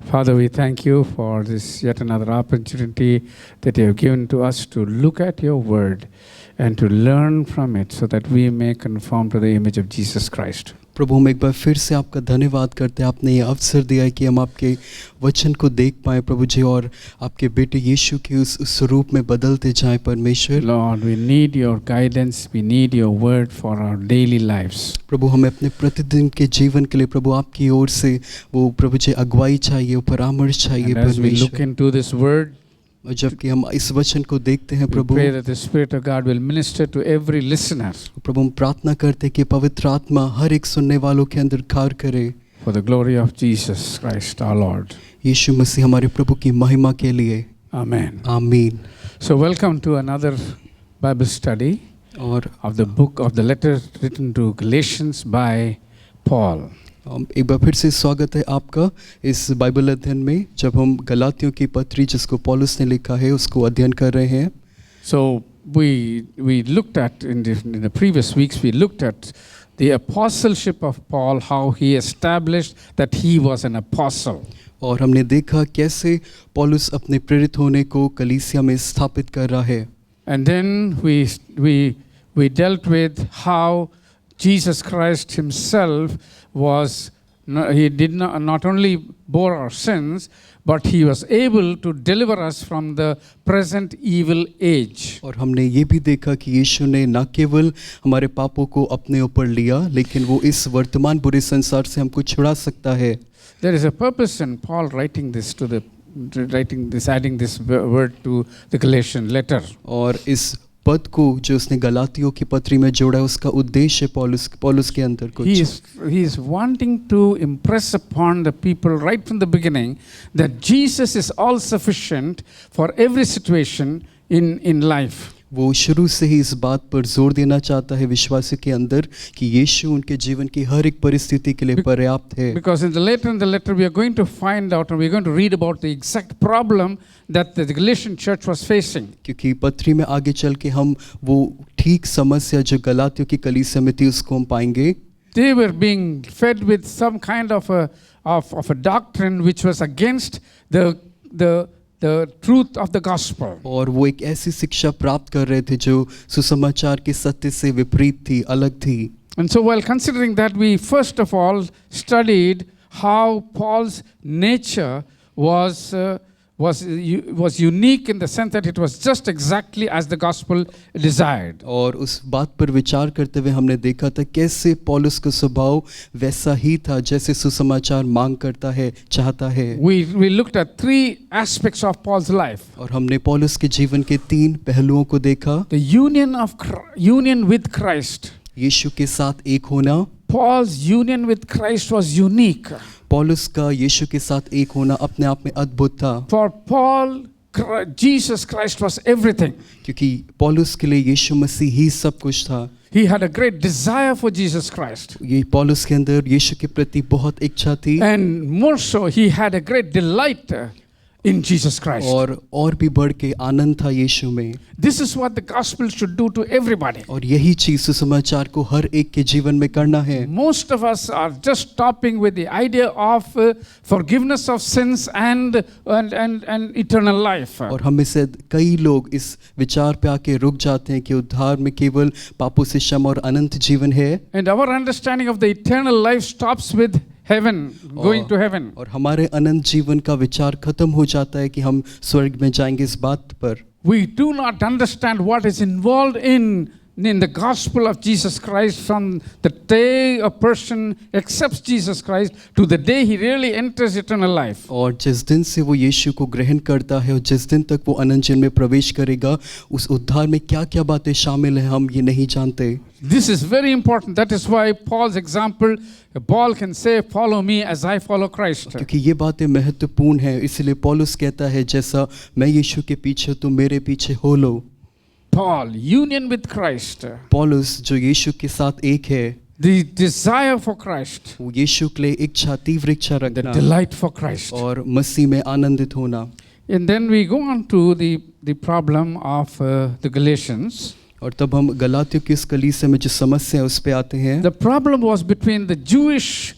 Father, we thank you for this yet another opportunity that you have given to us to look at your word and to learn from it so that we may conform to the image of Jesus Christ. प्रभु, हम एक बार फिर से आपका धन्यवाद करते हैं। आपने ये अवसर दिया है कि हम आपके वचन को देख पाएं प्रभु जी, और आपके बेटे यीशु के उस स्वरूप में बदलते जाएं परमेश्वर। Lord, we need your guidance, we need your word for our daily lives. प्रभु, हमें अपने प्रतिदिन के जीवन के लिए प्रभु आपकी ओर से वो प्रभु जी अगुवाई चाहिए, परामर्श चाहिए And as we look परमेश्वर। into this word, और जबकि हम इस वचन को देखते हैं we Prabhu, pray that the Spirit of God will minister to every listener प्रभु हम प्रार्थना करते हैं कि पवित्र आत्मा हर एक सुनने वालों के अंदर कार्य करे, for the glory of Jesus Christ our Lord. यीशु मसीह हमारे प्रभु की महिमा के लिए। Amen. आमीन। So welcome to another Bible study और of the book of the letter written to Galatians by Paul. एक बार फिर से स्वागत है आपका इस बाइबल अध्ययन में, जब हम गलातियों की पत्री जिसको पौलुस ने लिखा है उसको अध्ययन कर रहे हैं। So we looked at in the previous weeks we looked at the apostleship of Paul, how he established that he was an apostle. और हमने देखा कैसे पौलुस अपने प्रेरित होने को कलीसिया में स्थापित कर रहा है। And then we dealt with how Jesus Christ himself was he did not only bore our sins, but he was able to deliver us from the present evil age. और हमने ये भी देखा कि यीशु ने न केवल हमारे पापों को अपने ऊपर लिया, लेकिन वो इस वर्तमान बुरे संसार से हमको छुड़ा सकता है। There is a purpose in Paul adding this word to the Galatian letter. और इस पद को जो उसने गलातियों की पत्री में जोड़ा है उसका उद्देश्य पौलुस के अंदर कुछ he is wanting to impress upon the people right from the beginning that Jesus is all sufficient for every situation in life. वो शुरू से ही इस बात पर जोर देना चाहता है विश्वासी के अंदर कि यीशु उनके जीवन की हर एक परिस्थिति के लिए पर्याप्त है। Because in the letter we are going to find out and we are going to read about the exact problem that the Galatian church was facing. क्योंकि पत्री में आगे चल के हम वो ठीक समस्या जो गलातियों की कलीसिया में थी उसको हम पाएंगे। They were being fed with some kind of a doctrine which was against the truth of the gospel. और वो एक ऐसी शिक्षा प्राप्त कर रहे थे जो सुसमाचार के सत्य से विपरीत थी, अलग थी। And so while considering that, we first of all studied how Paul's nature was unique in the sense that it was just exactly as the gospel desired. और उस बात पर विचार करते हुए हमने देखा था कैसे पौलुस का स्वभाव वैसा ही था जैसे सुसमाचार मांग करता है, चाहता है। We looked at three aspects of Paul's life. और हमने पौलुस के जीवन के तीन पहलुओं को देखा। The union with Christ. यीशु के साथ एक होना। Paul's union with Christ was unique. पौलुस का यीशु के साथ एक होना अपने आप में अद्भुत था। For Paul, Jesus Christ was everything. क्योंकि पौलुस के लिए यीशु मसीह ही सब कुछ था। He had a great desire for Jesus Christ. ये पौलुस के अंदर यीशु के प्रति बहुत इच्छा थी। And more so, he had a great delight in Jesus Christ. और भी बढ़ के आनंद था यीशु में। This is what the gospel should do to everybody. और यही चीज सुसमाचार को हर एक के जीवन में करना है। Most of us are just stopping with the idea of forgiveness of sins and eternal life. और हम में से कई लोग इस विचार पे आके रुक जाते हैं कि उद्धार में केवल पापों से क्षमा और अनंत जीवन है। And our understanding of the eternal life stops with heaven, going to heaven. और हमारे अनंत जीवन का विचार खत्म हो जाता है कि हम स्वर्ग में जाएंगे इस बात पर। We do not understand what is involved in the gospel of Jesus Christ from the day a person accepts Jesus Christ to the day he really enters eternal life. और जिस दिन से वो यीशु को ग्रहण करता है और जिस दिन तक वो अनंत जीवन में प्रवेश करेगा, उस उद्धार में क्या-क्या बातें शामिल हैं हम ये नहीं जानते। This is very important. That is why Paul's example, Paul can say, "Follow me as I follow Christ." क्योंकि ये बातें महत्वपूर्ण हैं, इसलिए पौलुस कहता है जैसा मैं यीशु के पीछे तुम मेरे पीछे हो लो। Paul, union with Christ. पौलुस जो यीशु के साथ एक है। The desire for Christ. वो यीशु के लिए इच्छा, तीव्र इच्छा The रखना। delight for Christ. और मसीह में आनंदित होना। And then we go on to the problem of the Galatians. और तब हम गलातियों की इस कलीसिया में जो समस्या है उस पे आते हैं। The problem was between the Jewish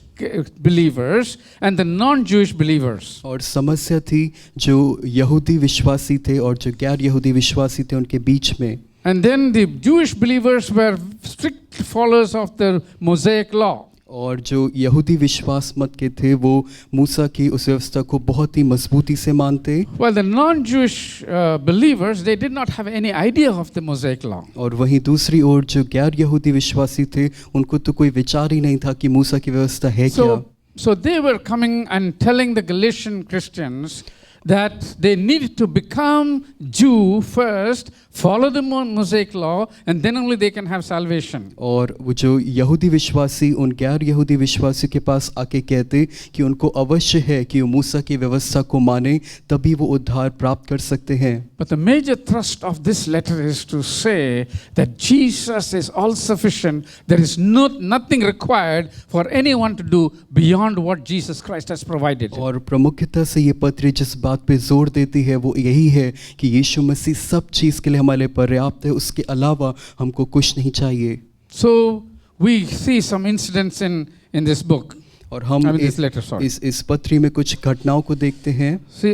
believers and the non-Jewish believers. और समस्या थी जो यहूदी विश्वासी थे और जो गैर यहूदी विश्वासी थे उनके बीच में। And then the Jewish believers were strict followers of the Mosaic law. और जो यहूदी विश्वास मत के थे वो मूसा की उस व्यवस्था को बहुत ही मजबूती से मानते। While the non-Jewish believers, they did not have any idea of the Mosaic law. और वहीं दूसरी ओर जो गैर यहूदी विश्वासी थे उनको तो कोई विचार ही नहीं था कि मूसा की व्यवस्था है क्या। So they were coming and telling the Galatian Christians that they needed to become Jew first, follow the Mosaic law, and then only they can have salvation. और वो जो यहूदी विश्वासी उन गैर यहूदी विश्वासी के पास आके कहते कि उनको अवश्य है कि वो मूसा की व्यवस्था को माने तभी वो उद्धार प्राप्त कर सकते हैं। But the major thrust of this letter is to say that Jesus is all sufficient. There is nothing required for anyone to do beyond what Jesus Christ has provided. और प्रमुखता से ये पत्री जिस बात पे जोर देती है वो यही है कि यीशु मसीह सब चीज के लिए हमारे लिए पर्याप्त है, उसके अलावा हमको कुछ नहीं चाहिए। So we see some incidents in this book. और हम this letter, sorry. इस पत्री में कुछ घटनाओं को देखते हैं। See,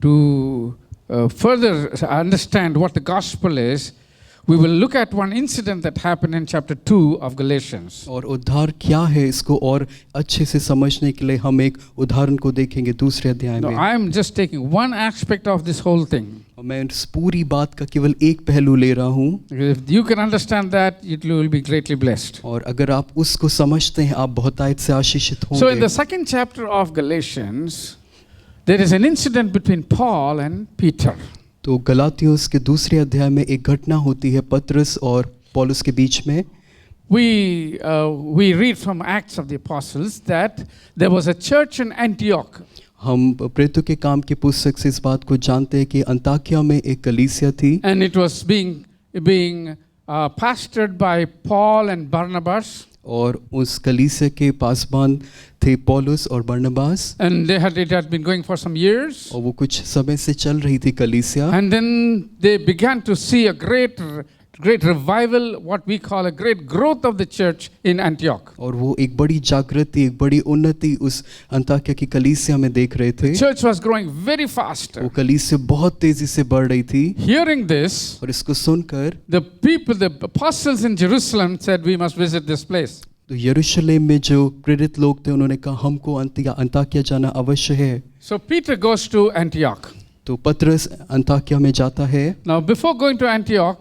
to further understand what the gospel is, we will look at one incident that happened in chapter 2 of Galatians. और उद्धार क्या है इसको और अच्छे से समझने के लिए हम एक उदाहरण को देखेंगे दूसरे अध्याय Now, में। I am just taking one aspect of this whole thing. और मैं इस पूरी बात का केवल एक पहलू ले रहा हूँ। If you can understand that, you will be greatly blessed. और अगर आप उसको समझते हैं आप बहुतायत से आशीषित So in होंगे। the second chapter of Galatians, there is an incident between Paul and Peter. तो गलातियोस के दूसरे अध्याय में एक घटना होती है पतरस और पौलुस के बीच में। We read from Acts of the Apostles that there was a church in Antioch. हम प्रेरितों के काम की पुस्तक से इस बात को जानते हैं कि अंताकिया में एक कलीसिया थी। And it was being pastored by Paul and Barnabas. और उस कलीसिया के पासबान थे पौलुस और बरनबास। And it had been going for some years. और वो कुछ समय से चल रही थी कलीसिया। And then they began to see a great revival, what we call a great growth of the church in Antioch. और वो एक बड़ी जागृति एक बड़ी उन्नति उस अंताकिया की कलीसिया में देख रहे थे। The church was growing very fast. वो कलीसिया बहुत तेजी से बढ़ रही थी। Hearing this, और इसको सुनकर the apostles in Jerusalem said, we must visit this place. तो यरूशलेम में जो प्रेरित लोग थे उन्होंने कहा हमको अंताकिया जाना अवश्य है। So Peter goes to Antioch. तो पतरस अंताकिया में जाता है। Now before going to Antioch,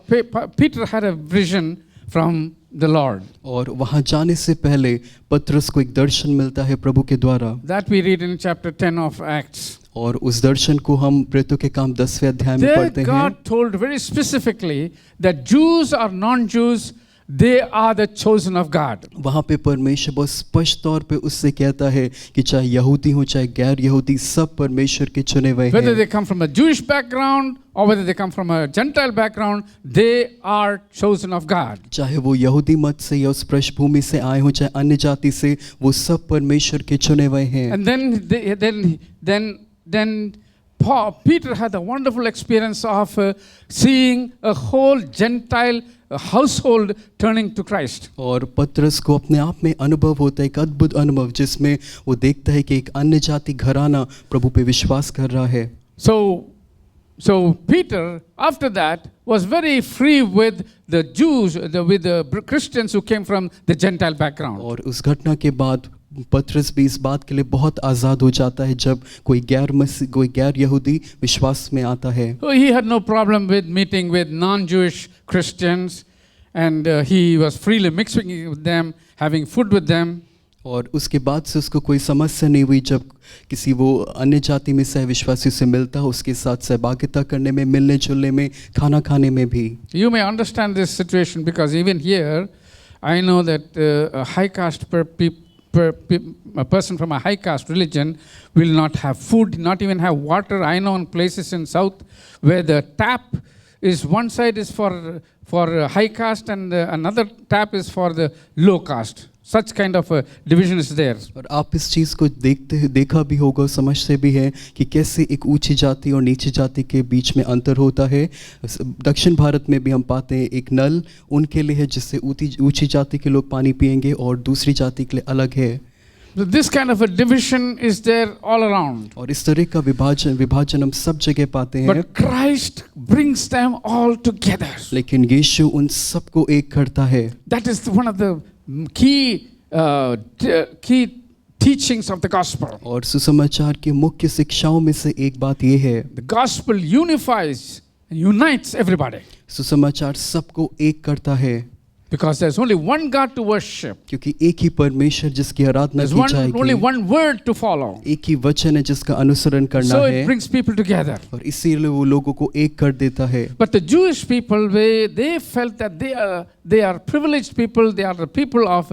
Peter had a vision from the Lord. और वहाँ जाने से पहले पतरस को एक दर्शन मिलता है प्रभु के द्वारा। That we read in chapter 10 of Acts. और उस दर्शन को हम प्रेरितों के काम 10वें अध्याय में There पढ़ते हैं। God told very specifically that Jews or non-Jews, they are the chosen of God. वहाँ पे परमेश्वर बहुत स्पष्ट तौर पे उससे कहता है कि चाहे यहूदी हो चाहे गैर यहूदी सब परमेश्वर के चुने हुए Whether हैं। they come from a Jewish background or whether they come from a Gentile background, they are chosen of God. चाहे वो यहूदी मत से या उस पृष्ठभूमि से आए हो चाहे अन्य जाति से वो सब परमेश्वर के चुने हुए हैं। And then Peter had a wonderful experience of seeing a whole Gentile household turning to Christ. और पतरस को अपने आप में अनुभव होता है एक अद्भुत अनुभव जिसमें वो देखता है कि एक अन्य जाति घराना प्रभु पे विश्वास कर रहा है। So Peter, after that, was very free with the Jews, with the Christians who came from the Gentile background. और उस घटना के बाद पतरस भी इस बात के लिए बहुत आज़ाद हो जाता है जब कोई गैर यहूदी विश्वास में आता है। So he had no problem with meeting with non-Jewish Christians, and he was freely mixing with them, having food with them. और उसके बाद से उसको कोई समस्या नहीं हुई जब किसी वो अन्य जाति में सह विश्वासी से मिलता है उसके साथ सहभागिता करने में मिलने जुलने में खाना खाने में भी। You may understand this situation because even here I know that a high caste a person from a high caste religion will not have food, not even have water. I know in places in south where the tap is one side is for high caste and another tap is for the low caste. such kind of a division is there. और आप इस चीज़ को देखा भी होगा, समझते भी हैं कि कैसे एक ऊंची जाति और नीची जाति के बीच में अंतर होता है। दक्षिण भारत में भी हम पाते हैं एक नल उनके लिए है जिससे ऊंची जाति के लोग पानी पिएंगे और दूसरी जाति के लिए अलग है। This kind of a division is there all around. और इस तरह का विभाजन हम सब जगह पाते हैं। But Christ brings them all together. लेकिन यीशु उन सबको एक करता है। That is one of the key teachings of the gospel. और सुसमाचार की मुख्य शिक्षाओं में से एक बात यह है, The gospel unites everybody. सुसमाचार सबको एक करता है। Because there's only one God to worship. क्योंकि एक ही परमेश्वर जिसकी आराधना There's की जाएगी। only one word to follow. एक ही वचन है जिसका अनुसरण करना So है। it brings people together. और इसीलिए वो लोगों को एक कर देता है। But the Jewish people, they felt that they are privileged people. They are the people of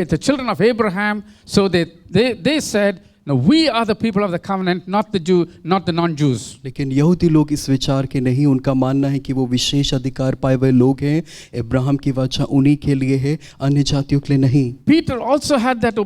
the children of Abraham. So they said, no, we are the people of the covenant, not the non-Jews. लेकिन यहूदी लोग इस विचार के नहीं, उनका मानना है कि वो विशेष अधिकार पाए हुए लोग हैं, अब्राहम की वाचा उन्हीं के लिए है, अन्य जातियों के लिए नहीं। Peter also had that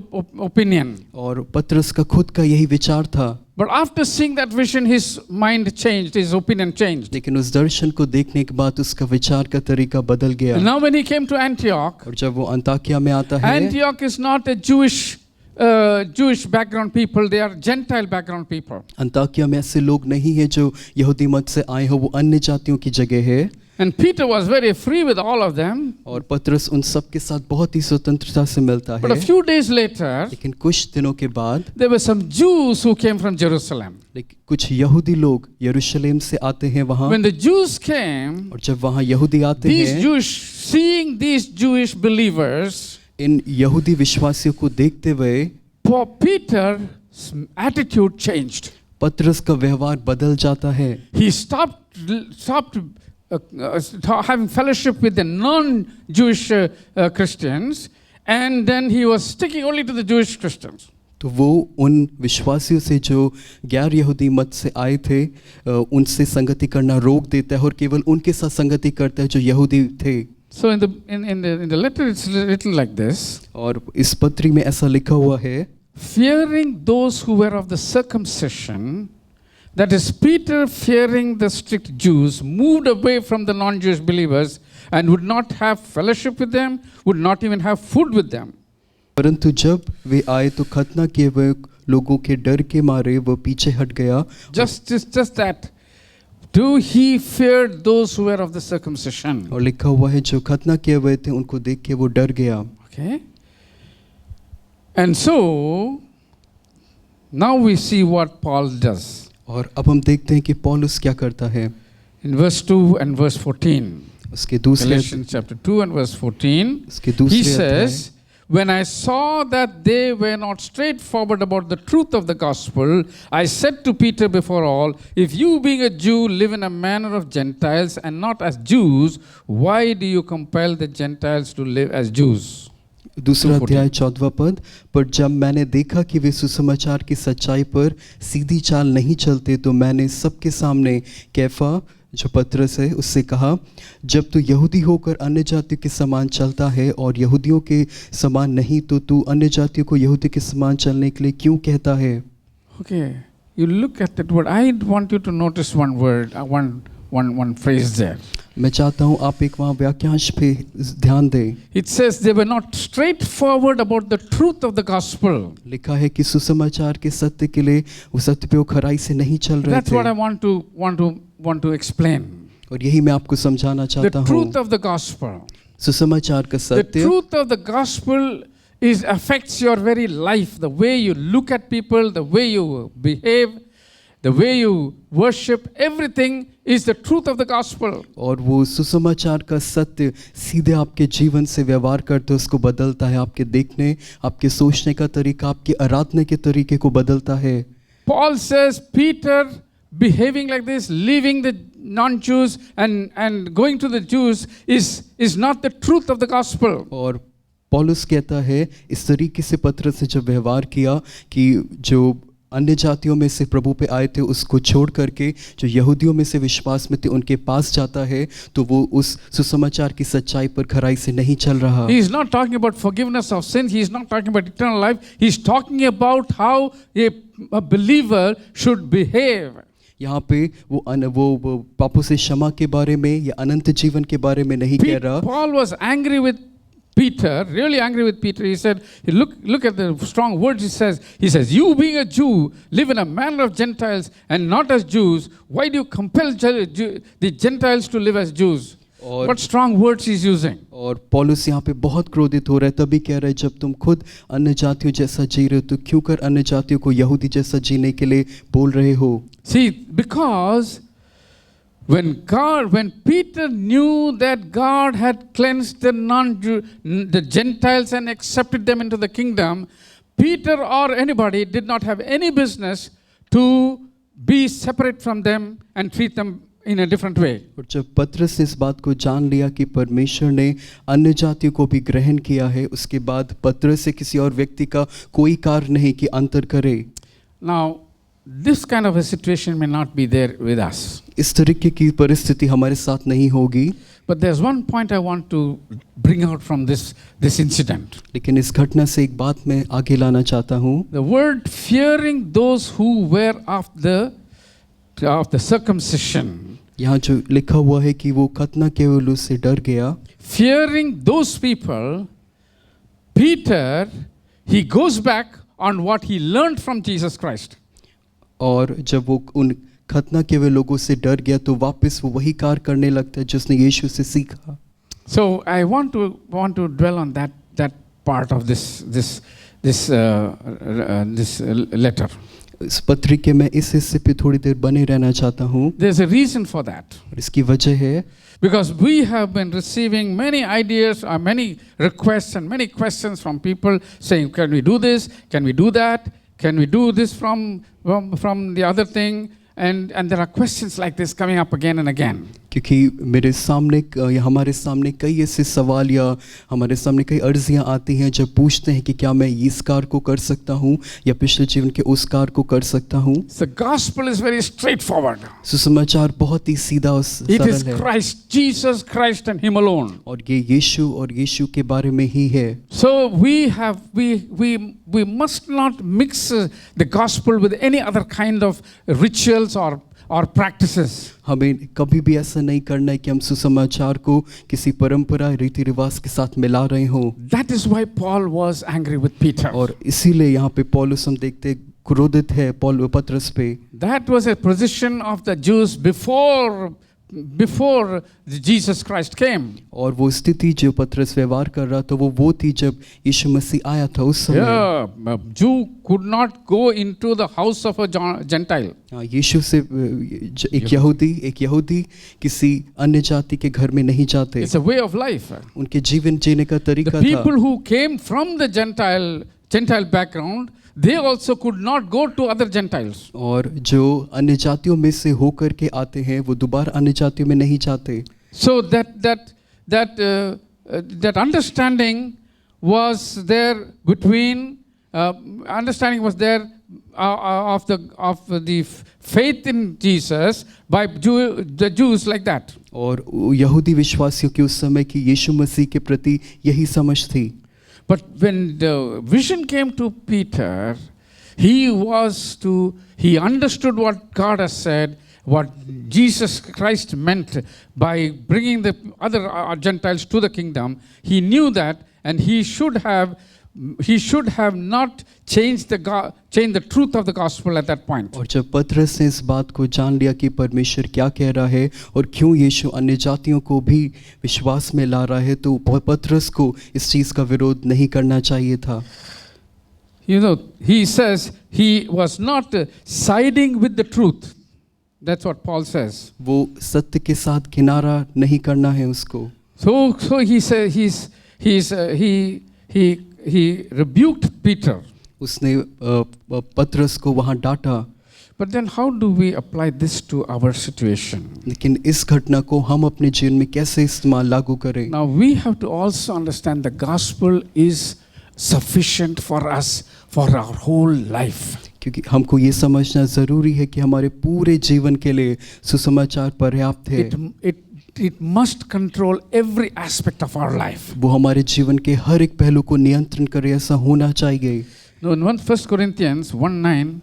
opinion. और पतरस का खुद का यही विचार था। But after seeing that vision, his mind changed, his opinion changed. लेकिन उस दर्शन को देखने के बाद उसका विचार का तरीका बदल गया। And now when he came to Antioch, और जब वो अंताकिया में आता है, Antioch is not a Jewish background people, they are Gentile background people. Antakya में ऐसे लोग नहीं है जो यहूदी मत से आए हो, वो अन्य जातियों की जगह है। And Peter was very free with all of them. और पतरस उन सब के साथ बहुत ही स्वतंत्रता से मिलता But a है। few days later, लेकिन कुछ दिनों के बाद there were some Jews who came from Jerusalem. लेकिन कुछ यहूदी लोग यरूशलेम से आते हैं वहाँ। When the Jews came, और जब वहाँ यहूदी आते हैं, seeing these Jewish believers, इन यहूदी विश्वासियों को देखते हुए Peter's attitude changed. पतरस का व्यवहार बदल जाता है। He stopped having fellowship with the non-Jewish Christians, and then he was sticking only to the Jewish Christians. तो वो उन विश्वासियों से जो गैर यहूदी मत से आए थे उनसे संगति करना रोक देता है और केवल उनके साथ संगति करता है जो यहूदी थे। So in the letter it's written like this. और इस पत्री में ऐसा लिखा हुआ है, Fearing those who were of the circumcision, that is Peter fearing the strict Jews, moved away from the non-Jewish believers and would not have fellowship with them, would not even have food with them. परंतु जब वे आए तो खतना किए हुए लोगों के डर के मारे वो पीछे हट गया। Just that. Do he feared those who were of the circumcision? और लिखा हुआ है जो खतना किए हुए थे उनको देख के वो डर गया। Okay. And so now we see what Paul does. और अब हम देखते हैं कि पौलुस क्या करता है। In verse 2 and verse 14. उसके दूसरे Galatians chapter 2 and verse 14. उसके दूसरे He says, when I saw that they were not straightforward about the truth of the gospel, I said to Peter before all, if you being a Jew live in a manner of Gentiles and not as Jews, why do you compel the Gentiles to live as Jews? दूसरा अध्याय 14वां पद, पर जब मैंने देखा कि वे सुसमाचार की सच्चाई पर सीधी चाल नहीं चलते तो मैंने सबके सामने कैफा जो पतरस है उससे कहा, जब तू यहूदी होकर अन्य जातियों के समान चलता है और यहूदियों के समान नहीं तो तू अन्य जातियों को यहूदी के समान चलने के लिए क्यों कहता है। Okay, you look at that word. I want you to notice one word, one phrase there. मैं चाहता हूँ आप एक वहाँ वाक्यांश पे ध्यान दें। It says they were not straightforward about the truth of the gospel. लिखा है कि सुसमाचार के सत्य के लिए वो सत्य पे वो खराई से नहीं चल रहे थे। That's what I want to explain. और यही मैं आपको समझाना चाहता हूँ। The truth of the gospel. सुसमाचार का The सत्य। truth of the gospel affects your very life, the way you look at people, the way you behave, the way you worship, everything is the truth of the gospel. और वो सुसमाचार का सत्य सीधे आपके जीवन से व्यवहार करते उसको बदलता है, आपके देखने, आपके सोचने का तरीका, आपके आराधना के तरीके को बदलता है। Paul says Peter behaving like this, leaving the non-Jews and going to the Jews is not the truth of the gospel. और पौलुस कहता है इस तरीके से पतरस ने जब व्यवहार किया कि जो अन्य जातियों में से प्रभु पे आए थे उसको छोड़ करके जो यहूदियों में से विश्वास में थे उनके पास जाता है तो वो उस सुसमाचार की सच्चाई पर खराई से नहीं चल रहा। He is not talking about forgiveness of sins. He is not talking about eternal life. He is talking about how a believer should behave. यहाँ पे वो पापों से क्षमा के बारे में या अनंत जीवन के बारे में नहीं कह रहा। Paul was angry with Peter, really angry with Peter. He said, look at the strong words he says, you being a Jew, live in a manner of Gentiles and not as Jews. Why do you compel the Gentiles to live as Jews? What strong words he's using. और पौलुस यहाँ पे बहुत क्रोधित हो रहा है, तभी कह रहा है जब तुम खुद अन्य जातियों जैसा जी रहे हो तो क्यों कर अन्य जातियों को यहूदी जैसा जीने के लिए बोल रहे हो। See, because when Peter knew that God had cleansed the Gentiles and accepted them into the kingdom, Peter or anybody did not have any business to be separate from them and treat them in a different way. और जब पतरस ने इस बात को जान लिया कि परमेश्वर ने अन्य जातियों को भी ग्रहण किया है, उसके बाद पतरस से किसी और व्यक्ति का कोई कार्य नहीं कि अंतर करे। Now, this kind of a situation may not be there with us. इस तरीके की परिस्थिति हमारे साथ नहीं होगी। But there's one point I want to bring out from this incident. लेकिन इस घटना से एक बात मैं आगे लाना चाहता हूँ। The word fearing those who were of the circumcision. यहाँ जो लिखा हुआ है कि वो खतना के लोगों से डर गया। Fearing those people, Peter, he goes back on what he learned from Jesus Christ. और जब वो उन खतना के वे लोगों से डर गया तो वापस वो वही कार्य करने लगता है जिसने यीशु से सीखा। So I want to dwell on that part of this letter. इस पत्रिके में इस हिस्से पे थोड़ी देर बने रहना चाहता हूँ। There's a reason for that. और इसकी वजह है because we have been receiving many ideas or many requests and many questions from people saying, can we do this? Can we do that? Can we do this from the other thing? And there are questions like this coming up again and again. क्योंकि मेरे सामने या हमारे सामने कई ऐसे सवाल या हमारे सामने कई अर्जियां आती हैं जब पूछते हैं कि क्या मैं इस कार्य को कर सकता हूं या पिछले जीवन के उस कार्य को कर सकता हूं। The gospel is very straightforward. सुसमाचार बहुत ही सीधा और सरल है। It is Christ, Jesus Christ and Him alone. और ये यीशु के बारे में ही है। So we must not mix the gospel with any other kind of rituals or practices. हमें कभी भी ऐसा नहीं करना है कि हम सुसमाचार को किसी परंपरा रीति रिवाज के साथ मिला रहे हों। That is why Paul was angry with Peter. और इसीलिए यहाँ पे पौलुस हम देखते क्रोधित है पतरस पे। That was a position of the Jews before Jesus Christ came. और वो स्थिति जो पतरस व्यवहार कर रहा था वो थी जब यीशु मसीह आया था उस समय। Yeah, a Jew could not go into the house of a Gentile. यीशु से एक यहूदी किसी अन्य जाति के घर में नहीं जाते। It's a way of life. उनके जीवन जीने का तरीका था। The people who came from the Gentile background, they also could not go to other Gentiles. और जो अन्य जातियों में से होकर के आते हैं वो दोबारा अन्य जातियों में नहीं जाते। So that understanding was there between understanding was there of the faith in Jesus by the Jews like that. और यहूदी विश्वासियों की उस समय की यीशु मसीह के प्रति यही समझ थी। But when the vision came to Peter, he understood what God has said, what Jesus Christ meant by bringing the other Gentiles to the kingdom. He knew that, and he should have not changed the truth of the gospel at that point. और जब पतरस ने इस बात को जान लिया कि परमेश्वर क्या कह रहा है और क्यों यीशु अन्य जातियों को भी विश्वास में ला रहा है तो पतरस को इस चीज का विरोध नहीं करना चाहिए था। He says he was not siding with the truth. That's what Paul says. वो सत्य के साथ किनारा नहीं करना है उसको। So he said he rebuked Peter. उसने पतरस को वहाँ डांटा। But then how do we apply this to our situation? लेकिन इस घटना को हम अपने जीवन में कैसे इस्तेमाल लागू करें? Now we have to also understand the gospel is sufficient for us for our whole life. क्योंकि हमको ये समझना ज़रूरी है कि हमारे पूरे जीवन के लिए सुसमाचार पर्याप्त है। It must control every aspect of our life. वो हमारे जीवन के हर एक पहलू को नियंत्रण करे, ऐसा होना चाहिए। Now in 1 Corinthians 1:9,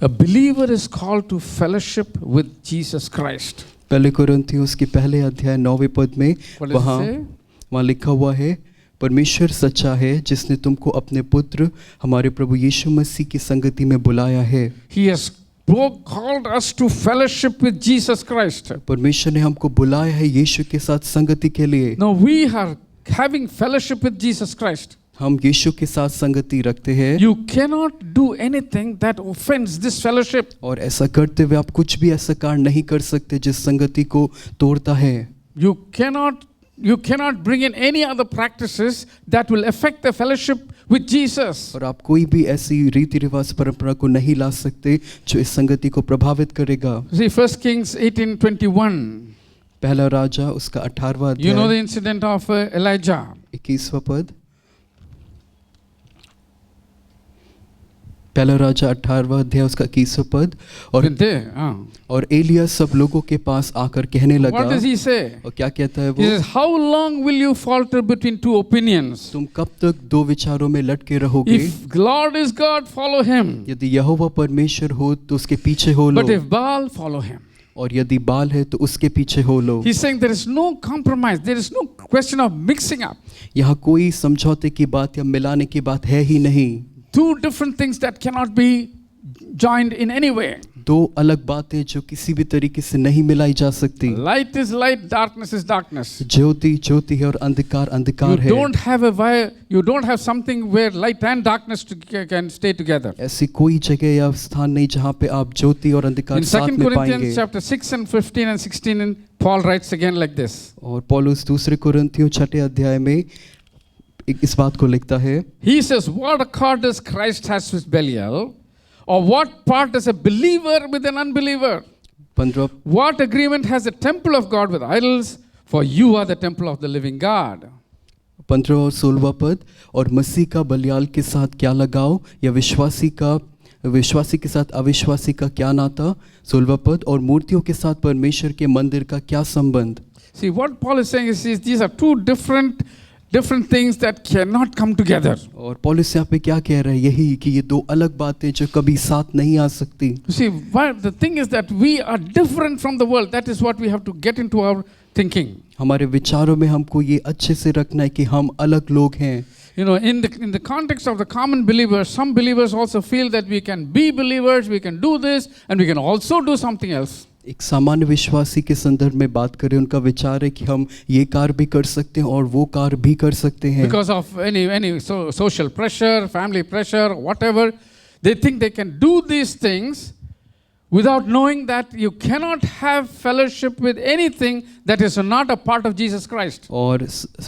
a believer is called to fellowship with Jesus Christ. पहले कुरिन्थियों उसके पहले अध्याय 9वें पद में What does it say? वहाँ लिखा हुआ है, परमेश्वर सच्चा है जिसने तुमको अपने पुत्र हमारे प्रभु यीशु मसीह की संगति में बुलाया है। He has called us to fellowship with Jesus Christ. परमेश्वर ने हमको बुलाया है यीशु के साथ संगति के लिए। Now we are having fellowship with Jesus Christ. हम यीशु के साथ संगति रखते हैं। You cannot do anything that offends this fellowship. और ऐसा करते हुए आप कुछ भी ऐसा कार्य नहीं कर सकते जिस संगति को तोड़ता है। You cannot bring in any other practices that will affect the fellowship with Jesus. और आप कोई भी ऐसी रीति रिवाज परंपरा को नहीं ला सकते जो इस संगति को प्रभावित करेगा। See 1 Kings 18:21. पहला राजा उसका 18वां You know the अध्याय incident of Elijah. 21वां पद। पहला राजा 18वां अध्याय उसका 21वां पद। और एलिया सब लोगों के पास आकर कहने लगा। What does he say? और क्या कहता है वो? He says, how long will you falter between two opinions? तुम कब तक दो विचारों में लटके रहोगे? If Lord is God, follow him. यदि यहोवा परमेश्वर हो तो उसके पीछे हो लो। But if Baal, follow him. और यदि बाल है तो उसके पीछे हो लो। He's saying there is no compromise. There is no question of mixing up. यहाँ कोई समझौते की बात या मिलाने की बात है ही नहीं। Two different things that cannot be joined in any way. दो अलग बातें जो किसी भी तरीके से नहीं मिलाई जा सकती। Light is light, darkness is darkness. ज्योति ज्योति है और अंधकार अंधकार है। You don't have something where light and darkness can stay together. ऐसी कोई जगह या स्थान नहीं जहाँ पे आप ज्योति और अंधकार In साथ 2 में पाएंगे। Corinthians chapter 6 and 15 and 16, Paul writes again like this. और पौलुस दूसरे कुरिन्थियों 6 अध्याय में इस बात को लिखता है। He says, what accord does Christ has with Belial? Or what part does a believer with an unbeliever? 15 What agreement has the temple of God with idols? For you are the temple of the living God. 15 और 16वां पद। और मसीह का बलियाल के साथ क्या लगाओ या विश्वासी के साथ अविश्वासी का क्या नाता? 16वां पद। और मूर्तियों के साथ परमेश्वर के मंदिर का क्या संबंध? See, what Paul is saying is these are two different things that cannot come together. और पौलुस यहाँ पे क्या कह रहा है? यही कि ये दो अलग बातें जो कभी साथ नहीं आ सकती। You see, the thing is that we are different from the world. That is what we have to get into our thinking. हमारे विचारों में हमको ये अच्छे से रखना है कि हम अलग लोग हैं। You know, in the context of the common believer, some believers also feel that we can be believers, we can do this, and we can also do something else. एक सामान्य विश्वासी के संदर्भ में बात करें, उनका विचार है कि हम ये कार्य भी कर सकते हैं और वो कार्य भी कर सकते हैं। Because of any social pressure, family pressure, whatever, they think they can do these things without knowing that you cannot have fellowship with anything that is not a part of Jesus Christ. और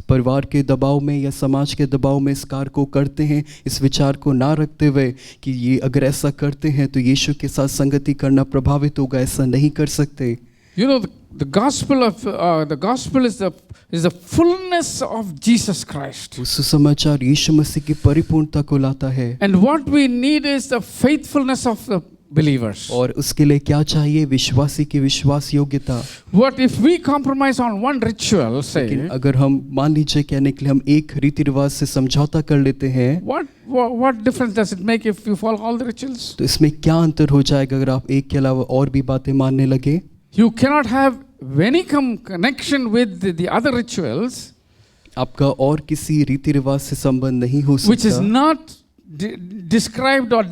परिवार के दबाव में या समाज के दबाव में इस कार्य को करते हैं, इस विचार को ना रखते हुए कि ये अगर ऐसा करते हैं तो यीशु के साथ संगति करना प्रभावित होगा, ऐसा नहीं कर सकते। You know, the gospel is the fullness of Jesus Christ. सुसमाचार यीशु मसीह की परिपूर्णता को लाता है। And what we need is the faithfulness of the believers. और उसके लिए क्या चाहिए? विश्वासी की विश्वास योग्यता। What if we compromise on one ritual, say? लेकिन अगर हम मान लीजिए कहने के लिए हम एक रीति रिवाज से समझौता कर लेते हैं, What difference does it make if you follow all the rituals? तो इसमें क्या अंतर हो जाएगा अगर आप एक के अलावा और भी बातें मानने लगे? You cannot have any connection with the other rituals, आपका और किसी रीति रिवाज से संबंध नहीं हो which is सकता not described or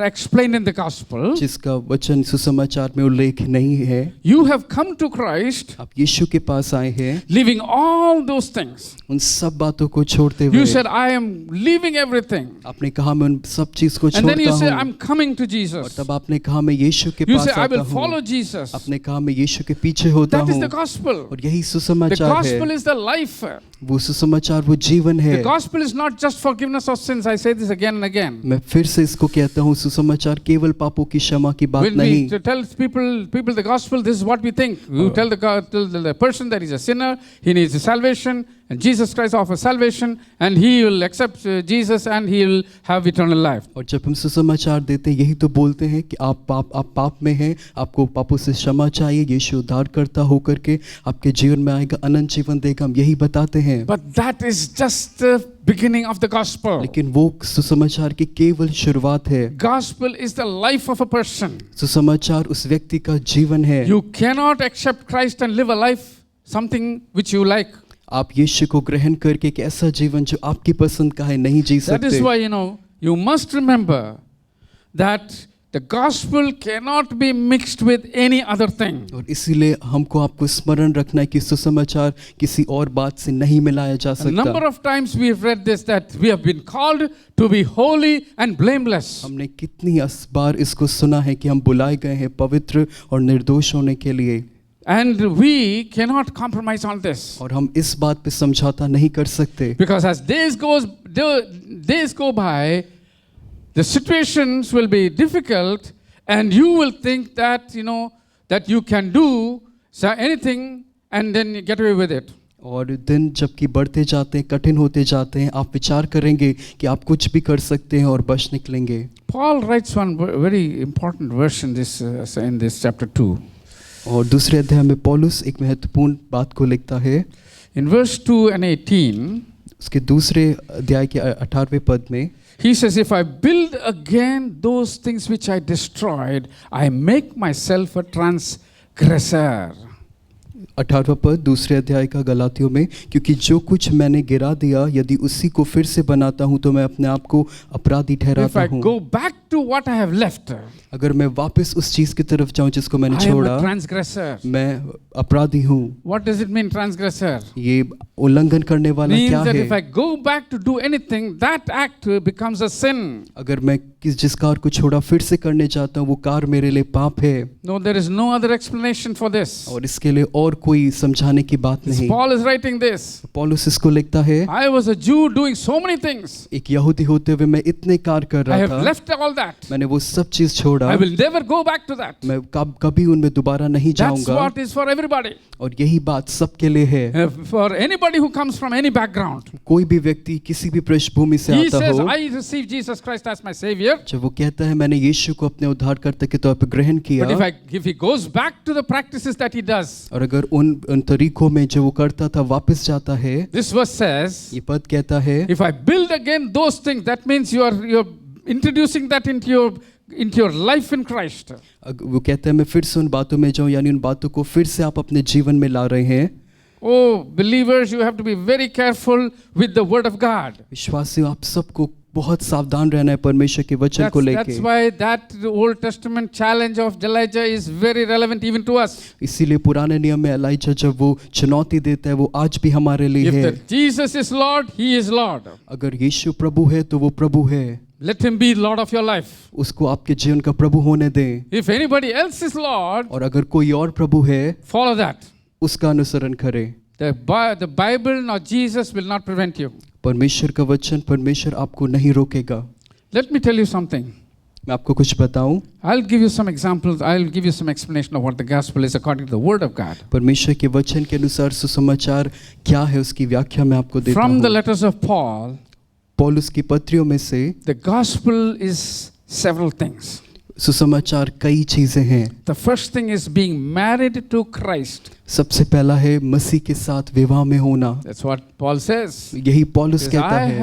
explained in the gospel. जिसका वचन सुसमाचार में उल्लेख नहीं है। You have come to Christ, आप यीशु के पास आए हैं leaving all those things. उन सब बातों को छोड़ते हुए। You said, I am leaving everything. आपने कहा मैं उन सब चीज को And then you say, छोड़ता हूँ। I'm coming to और Jesus. तब आपने कहा मैं यीशु के You पास say, I आता will follow हूँ। Jesus. आपने कहा मैं यीशु के पीछे होता That is हूँ। the gospel. और यही The सुसमाचार gospel है। is the life. वो सुसमाचार वो जीवन है। The gospel is not just forgiveness of sins. I say this again and again. मैं फिर से इसको कहता हूँ, सुसमाचार केवल पापों की क्षमा की बात When नहीं। we tell people the gospel, this is what we think. You tell the person that he's a sinner, he needs salvation, And Jesus Christ offers salvation, and he will accept Jesus, and he will have eternal life. और जब हम सुसमाचार देते हैं यही तो बोलते हैं कि आप पाप में हैं, आपको पापों से क्षमा चाहिए, यीशु उद्धारकर्ता होकर के आपके जीवन में आएगा, अनंत जीवन देगा, हम यही बताते हैं। But that is just the beginning of the gospel. लेकिन वो सुसमाचार की केवल शुरुआत है। Gospel is the life of a person. सुसमाचार उस व्यक्ति का जीवन है। You cannot accept Christ and live a life something which you like. आप यीशु को ग्रहण करके एक ऐसा जीवन जो आपकी पसंद का है नहीं जी That is सकते। why, you must remember that the gospel cannot be mixed with any other thing. और इसीलिए हमको आपको स्मरण रखना है कि सुसमाचार किसी और बात से नहीं मिलाया जा A number सकता। of times we have read this, that we have been called to be holy and blameless. हमने कितनी बार इसको सुना है कि हम बुलाए गए हैं पवित्र और निर्दोष होने के लिए, And we cannot compromise on this. और हम इस बात पे समझौता नहीं कर सकते। Because as days go by, the situations will be difficult, and you will think that that you can do anything and then get away with it. और दिन जबकि बढ़ते जाते हैं, कठिन होते जाते हैं, आप विचार करेंगे कि आप कुछ भी कर सकते हैं और बच निकलेंगे। Paul writes one very important verse in this chapter 2. और दूसरे अध्याय में पौलुस एक महत्वपूर्ण बात को लिखता है। In verse 2 and 18, उसके दूसरे अध्याय के 18वें पद में he says, "If I build again those things which I destroyed, I make myself a transgressor." 18वां पद दूसरे अध्याय का गलातियों में, क्योंकि जो कुछ मैंने गिरा दिया यदि उसी को फिर से बनाता हूँ तो मैं अपने आप को अपराधी If ठहराता I हूँ। go back to what I have left, अगर मैं वापस उस चीज की तरफ जाऊं जिसको मैंने I am a छोड़ा, transgressor. मैं अपराधी हूँ। What does it mean, transgressor? ये उल्लंघन करने वाला Means क्या that if I है? go back to do anything, that act becomes a sin. अगर मैं जिस कार्य को छोड़ा फिर से करने जाता हूँ वो कार्य मेरे लिए पाप है, No, there is no other explanation for this. और इसके लिए और कोई समझाने की बात नहीं। Paul is writing this. पौलुस इसको लिखता है, I was a Jew doing so many things. एक यहूदी होते हुए मैं इतने कार्य कर I रहा have था, left all that. मैंने वो सब चीज छोड़ा, I will never go back to that. मैं कभी उनमें दोबारा नहीं That's जाऊंगा। what is for everybody. और यही बात सबके लिए है। For anybody who comes from any background. कोई भी व्यक्ति किसी भी पृष्ठभूमि से He आता says, हो, I receive Jesus Christ as my Savior. जब वो कहता है मैंने यीशु को अपने उद्धारकर्ता के तौर पर ग्रहण किया, But if he goes back to the practices that he does, और अगर उन तरीकों में जो वो करता था वापस जाता है, this verse says, ये पद कहता है, if I build again those things, that means you're introducing that into your life in Christ. वो कहता है मैं फिर से उन बातों में जाऊं, यानी उन बातों को फिर से आप अपने जीवन में ला रहे हैं। Oh, believers, you have to be very careful with the word of God. विश्वासियों, आप सबको बहुत सावधान रहना है परमेश्वर के वचन को लेके। That's why that Old Testament challenge of Elijah is very relevant even to us. इसीलिए पुराने नियम में एलीजा जब वो चुनौती देता है वो आज भी हमारे लिए If है। that Jesus is Lord, He is Lord. अगर यीशु प्रभु है तो वो प्रभु है, Let Him be Lord of your life. उसको आपके जीवन का प्रभु होने दें। If anybody else is Lord, और अगर कोई और प्रभु है follow that. उसका अनुसरण करें। The Bible nor Jesus will not prevent you. परमेश्वर का वचन, परमेश्वर आपको नहीं रोकेगा। Let me tell you something. मैं आपको कुछ बताऊं। I'll give you some examples. I'll give you some explanation of what the gospel is according to the word of God. परमेश्वर के वचन के अनुसार सुसमाचार क्या है उसकी व्याख्या मैं आपको देता From the हूं। letters of Paul, पौलुस की पत्रियों में से the gospel is several things. सुसमाचार कई चीजें हैं। The first thing is being married to Christ. सबसे पहला है मसीह के साथ विवाह में होना। That's what Paul says. यही पौलुस Says, कहता I है,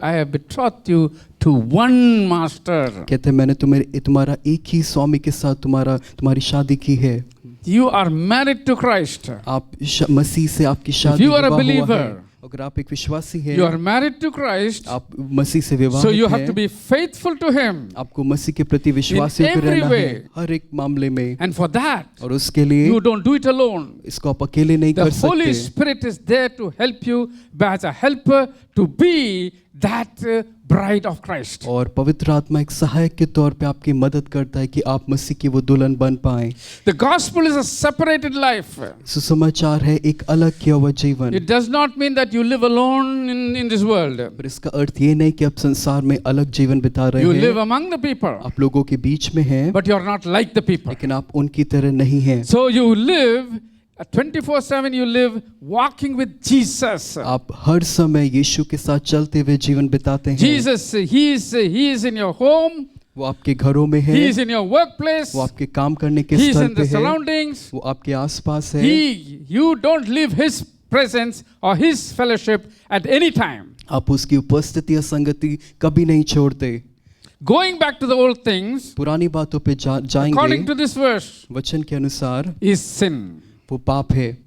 have betrothed you to one master. कहते हैं मैंने तुम्हारा एक ही स्वामी के साथ तुम्हारी शादी की है। You are married to Christ. आप मसीह से आपकी शादी you are a विवाह हुआ believer, है। अगर आप एक विश्वासी हैं, You are married to Christ. आप मसीह से विवाहित So you have हैं, to be faithful to Him. आपको मसीह के प्रति विश्वासी होकर every रहना way. है हर एक मामले में। And for that, और उसके लिए you don't do it alone. इसको आप अकेले नहीं The कर Holy सकते। Spirit is there to help you as a helper to be that bride of Christ. और पवित्र आत्मा एक सहायक के तौर पे आपकी मदद करता है कि आप मसीह की वो दुल्हन बन पाएं। The gospel is a separated life. सुसमाचार है एक अलग किया हुआ जीवन। It does not mean that you live alone in this world. पर इसका अर्थ ये नहीं कि आप संसार में अलग जीवन बिता रहे You हैं। live among the people, आप लोगों के बीच में हैं, but you are not like the people. लेकिन आप उनकी तरह नहीं हैं। So you live 24/7 you live walking with Jesus. आप हर समय यीशु के साथ चलते हुए जीवन बिताते हैं। Jesus, he is in your home. वो आपके घरों में है, He is in your workplace. वो आपके काम करने के He is स्थल in पे the है, surroundings. वो आपके आसपास है। You don't leave his presence or his fellowship at any time. आप उसकी उपस्थिति या संगति कभी नहीं छोड़ते। Going back to the old things, पुरानी बातों पे जाएंगे। according to this verse, वचन के अनुसार is sin. वो पाप है।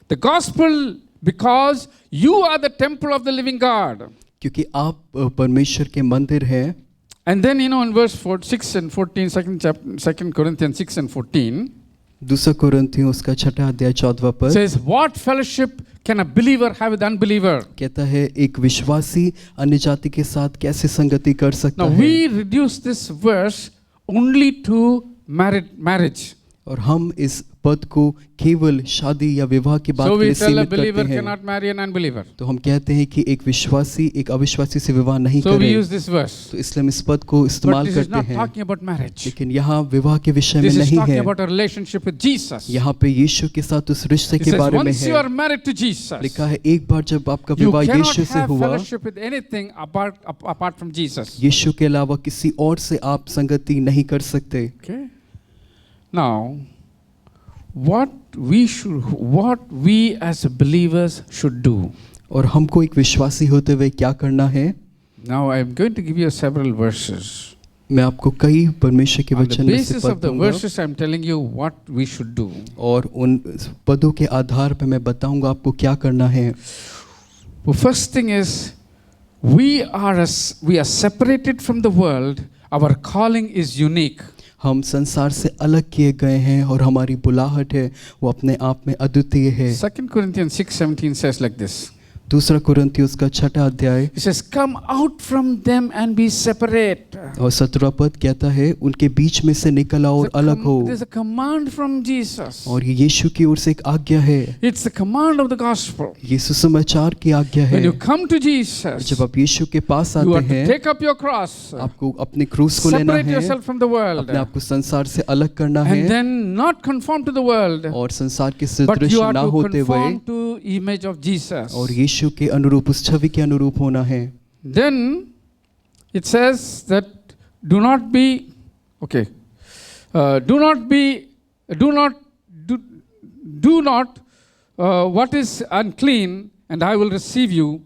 The gospel, because you are the temple of the living God. क्योंकि आप परमेश्वर के मंदिर हैं। And then, in verse 6 and 14, 2 Corinthians 6 and 14, 2 कुरिन्थियों उसका 6 अध्याय 14 पद says, what fellowship can a believer have with unbeliever? कहता है एक विश्वासी अन्य जाति के साथ कैसे संगति कर सकता Now, है। we reduce this verse only to marriage. और हम इस पद को केवल शादी या विवाह की बात So के we लिए tell a सीमित करते believer हैं। cannot marry an unbeliever. तो हम कहते हैं कि एक विश्वासी एक अविश्वासी से विवाह नहीं So we करे। use this verse. तो इसलिए हम इस पद को But इस्तेमाल this is करते not हैं। talking about marriage. लेकिन यहाँ विवाह के विषय में This is नहीं talking है। about a relationship with Jesus. It यहाँ पे यीशु के साथ उस रिश्ते के says बारे में once you है। are married to Jesus, लिखा है एक बार जब आपका you विवाह cannot यीशु से have हुआ, fellowship with anything apart from Jesus. यीशु के अलावा किसी और से आप संगति नहीं कर सकते। Okay. Now, what we as believers should do. और हमको एक विश्वासी होते हुए क्या करना है। Now I am going to give you several verses. मैं आपको कई परमेश्वर के On the वचन में से basis पद of the दूंगा verses I am telling you what we should do. और उन पदों के आधार पर मैं बताऊंगा आपको क्या करना है। The first thing is we are separated from the world. Our calling is unique. हम संसार से अलग किए गए हैं और हमारी बुलाहट है वो अपने आप में अद्वितीय है। 2 Corinthians 6:17 says like this. 2 कुरिन्थियों उसका 6 अध्याय It says, come out from them and be separate. और 17 पद कहता है उनके बीच में से निकल आओ और अलग हो। There's a command from Jesus. और ये यीशु की ओर से एक आज्ञा है। It's the command of the gospel. ये सुसमाचार की आज्ञा है। When you come to Jesus, जब आप यीशु के पास you आते have to हैं take up your cross, आपको अपने क्रूस को लेना separate है, yourself from the world, अपने आप को संसार से अलग करना है and then not conform to the world, और संसार के but सदृश you are ना to होते हुए conform to image of Jesus. और यीशु के अनुरूप उस छवि के अनुरूप होना है। Then it says that do not be what is unclean, and I will receive you.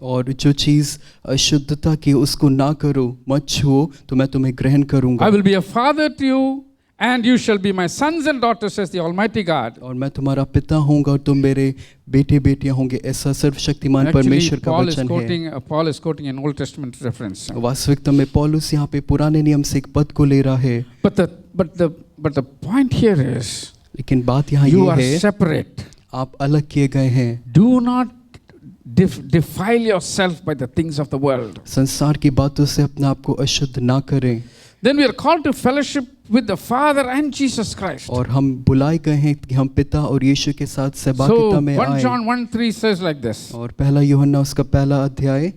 और जो चीज अशुद्धता की उसको ना करो, मत छुओ, तो मैं तुम्हें ग्रहण करूंगा। I will be a father to you, and you shall be my sons and daughters, says the Almighty God. और मैं तुम्हारा पिता होऊंगा और तुम मेरे बेटे बेटियां होंगे, ऐसा सर्वशक्तिमान परमेश्वर का वचन है। Paul is quoting an Old Testament reference. वास्तविकता में पौलुस यहाँ पे पुराने नियम से एक पद को ले रहा है। But the point here is, लेकिन बात यहाँ you ये are है, separate. आप अलग किए गए हैं। Do not defile yourself by the things of the world. संसार की बातों से अपने आप को अशुद्ध ना करें। Then we are called to fellowship with the Father and Jesus Christ. और हम बुलाए गए हैं कि हम पिता और यीशु के साथ सहभागिता So में 1 आए। John 1:3 says like this. और 1 यूहन्ना उसका 1 अध्याय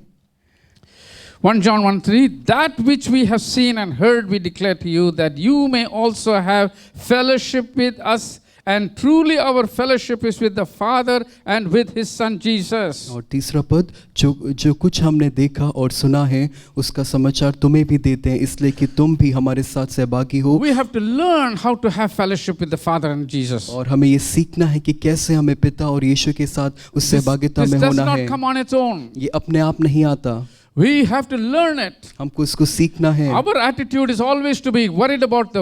1 John 1:3, that which we have seen and heard we declare to you, that you may also have fellowship with us, and truly our fellowship is with the Father and with His Son Jesus. और 3 पद, जो कुछ हमने देखा और सुना है उसका समाचार तुम्हें भी देते हैं, इसलिए कि तुम भी हमारे साथ सहभागी हो। We have to learn how to have fellowship with the Father and Jesus. और हमें ये सीखना है कि कैसे हमें पिता और यीशु के साथ उस सहभागिता This में does होना not है। come on its own. ये अपने आप नहीं आता, We have to learn it. हमको इसको सीखना है। Our attitude is always to be worried about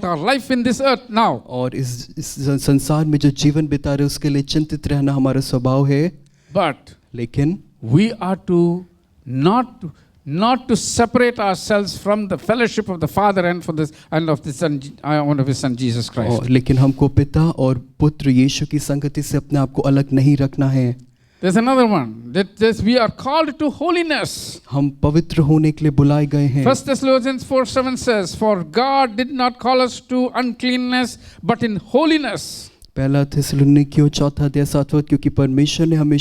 our life in this earth now. और इस संसार में जो जीवन बिता रहे उसके लिए चिंतित रहना हमारा स्वभाव है। But लेकिन we are to not to separate ourselves from the fellowship of the Father and of the Son, one of His Son Jesus Christ. लेकिन हमको पिता और पुत्र यीशु की संगति से अपने आप को अलग नहीं रखना है। There's another one that we are called to holiness. हम पवित्र होने के लिए बुलाए गए हैं। 1 Thessalonians 4:7 says, for God did not call us to uncleanness, but in holiness. 1 थिस्सलुनीकियों 4 अध्याय 7 पद, क्योंकि परमेश्वर ने हमें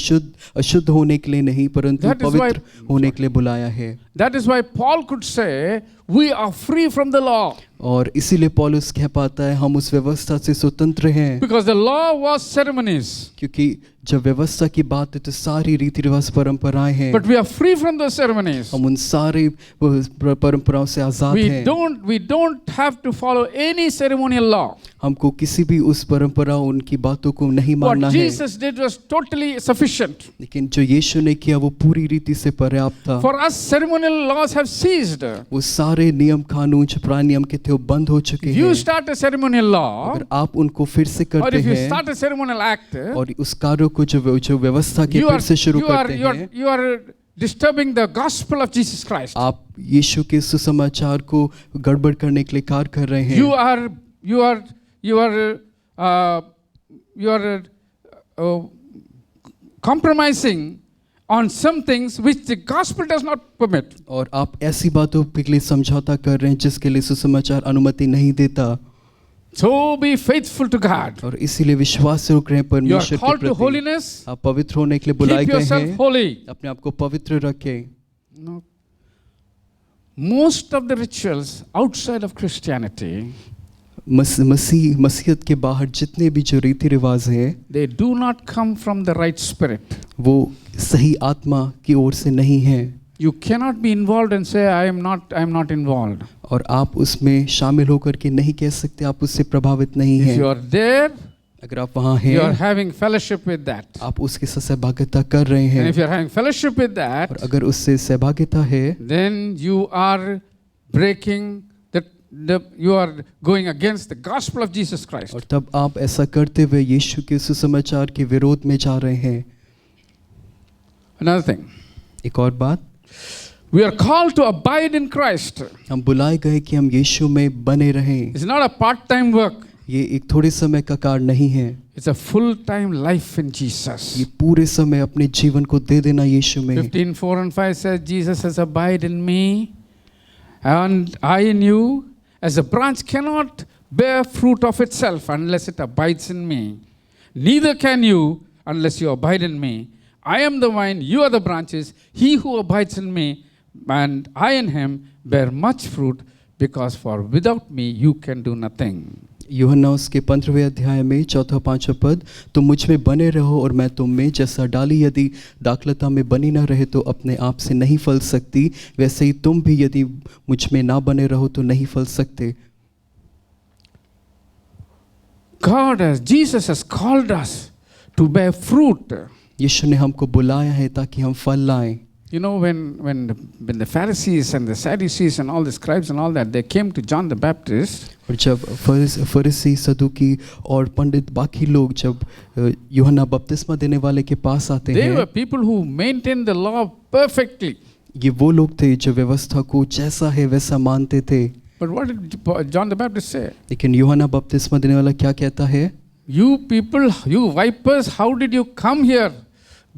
अशुद्ध होने के लिए नहीं परंतु पवित्र होने के लिए बुलाया है। That is why Paul could say, we are free from the law. और इसीलिए पौलुस कह पाता है हम उस व्यवस्था से स्वतंत्र हैं, Because the law was ceremonies. क्योंकि जब व्यवस्था की बात है तो सारी रीति रिवाज परंपराएं हैं, But we are free from those ceremonies. हम उन सारे परंपराओं से आजाद हैं। We don't have to follow any ceremonial law. हमको किसी भी उस परंपरा उनकी बातों को नहीं मानना What है, Jesus did was totally sufficient. लेकिन जो यीशु ने किया वो पूरी रीति से पर्याप्त था। For us, ceremonial laws have ceased. वो सारे नियम कानून जो पुराने नियम के थे वो बंद हो चुके If you हैं। start a ceremonial law, अगर आप उनको फिर से or करते if you हैं start a ceremonial act, और उस कार्यों को जो व्यवस्था के फिर से शुरू करते हैं, you are disturbing the gospel of Jesus Christ. आप यीशु के सुसमाचार को गड़बड़ करने के लिए कार्य कर रहे हैं। You are compromising on some things which the gospel does not permit. और आप ऐसी बातों के लिए समझौता कर रहे हैं जिसके लिए सुसमाचार अनुमति नहीं देता। So be faithful to God. और इसीलिए विश्वास से रुक रहे हैं You are परमेश्वर के called to प्रति। holiness. आप पवित्र होने के लिए बुलाए Keep गए yourself हैं, holy. अपने आप को पवित्र रखें। No. Most of the rituals outside of Christianity, मसीहत के बाहर जितने भी जो रीति रिवाज हैं they do not come from the right spirit. वो सही आत्मा की ओर से नहीं है। You cannot be involved and say, I am not involved. और आप उसमें शामिल होकर के नहीं कह सकते आप उससे प्रभावित नहीं If हैं। you are there, अगर आप वहाँ you are हैं, having fellowship with that. आप उसके साथ सहभागिता कर रहे And हैं, if you are having fellowship with और that, अगर उससे सहभागिता है then you are breaking you are going against the gospel of Jesus Christ. और तब आप ऐसा करते हुए यीशु के सुसमाचार के विरोध में जा रहे हैं। Another thing, एक और बात, we are called to abide in Christ. हम बुलाए गए कि हम यीशु में बने रहें। It's not a part-time work. ये एक थोड़े समय का कार्य नहीं है, It's a full-time life in Jesus. ये पूरे समय अपने जीवन को दे देना यीशु में। 15:4-5 says, Jesus says, abide in me and I in you. As a branch cannot bear fruit of itself unless it abides in me. Neither can you unless you abide in me. I am the vine, you are the branches. He who abides in me and I in him bear much fruit, because for without me you can do nothing. यूहन्ना उसके 15वें अध्याय में 4-5 पद, तुम मुझ में बने रहो और मैं तुम में, जैसा डाली यदि दाखलता में बनी न रहे तो अपने आप से नहीं फल सकती, वैसे ही तुम भी यदि मुझ में ना बने रहो तो नहीं फल सकते। Jesus has called us to bear fruit. यीशु ने हमको बुलाया है ताकि हम फल लाएं। You know, when the Pharisees and the Sadducees and all the scribes and all that, they came to John the Baptist. और जब फरीसी सदुकी और पंडित बाकी लोग जब यूहन्ना बपतिस्मा देने वाले के पास आते They हैं, were people who maintained the law perfectly. ये वो लोग थे जो व्यवस्था को जैसा है वैसा मानते थे। But what did John the Baptist say? लेकिन यूहन्ना बपतिस्मा देने वाला क्या कहता है? You people, you vipers, how did you come here?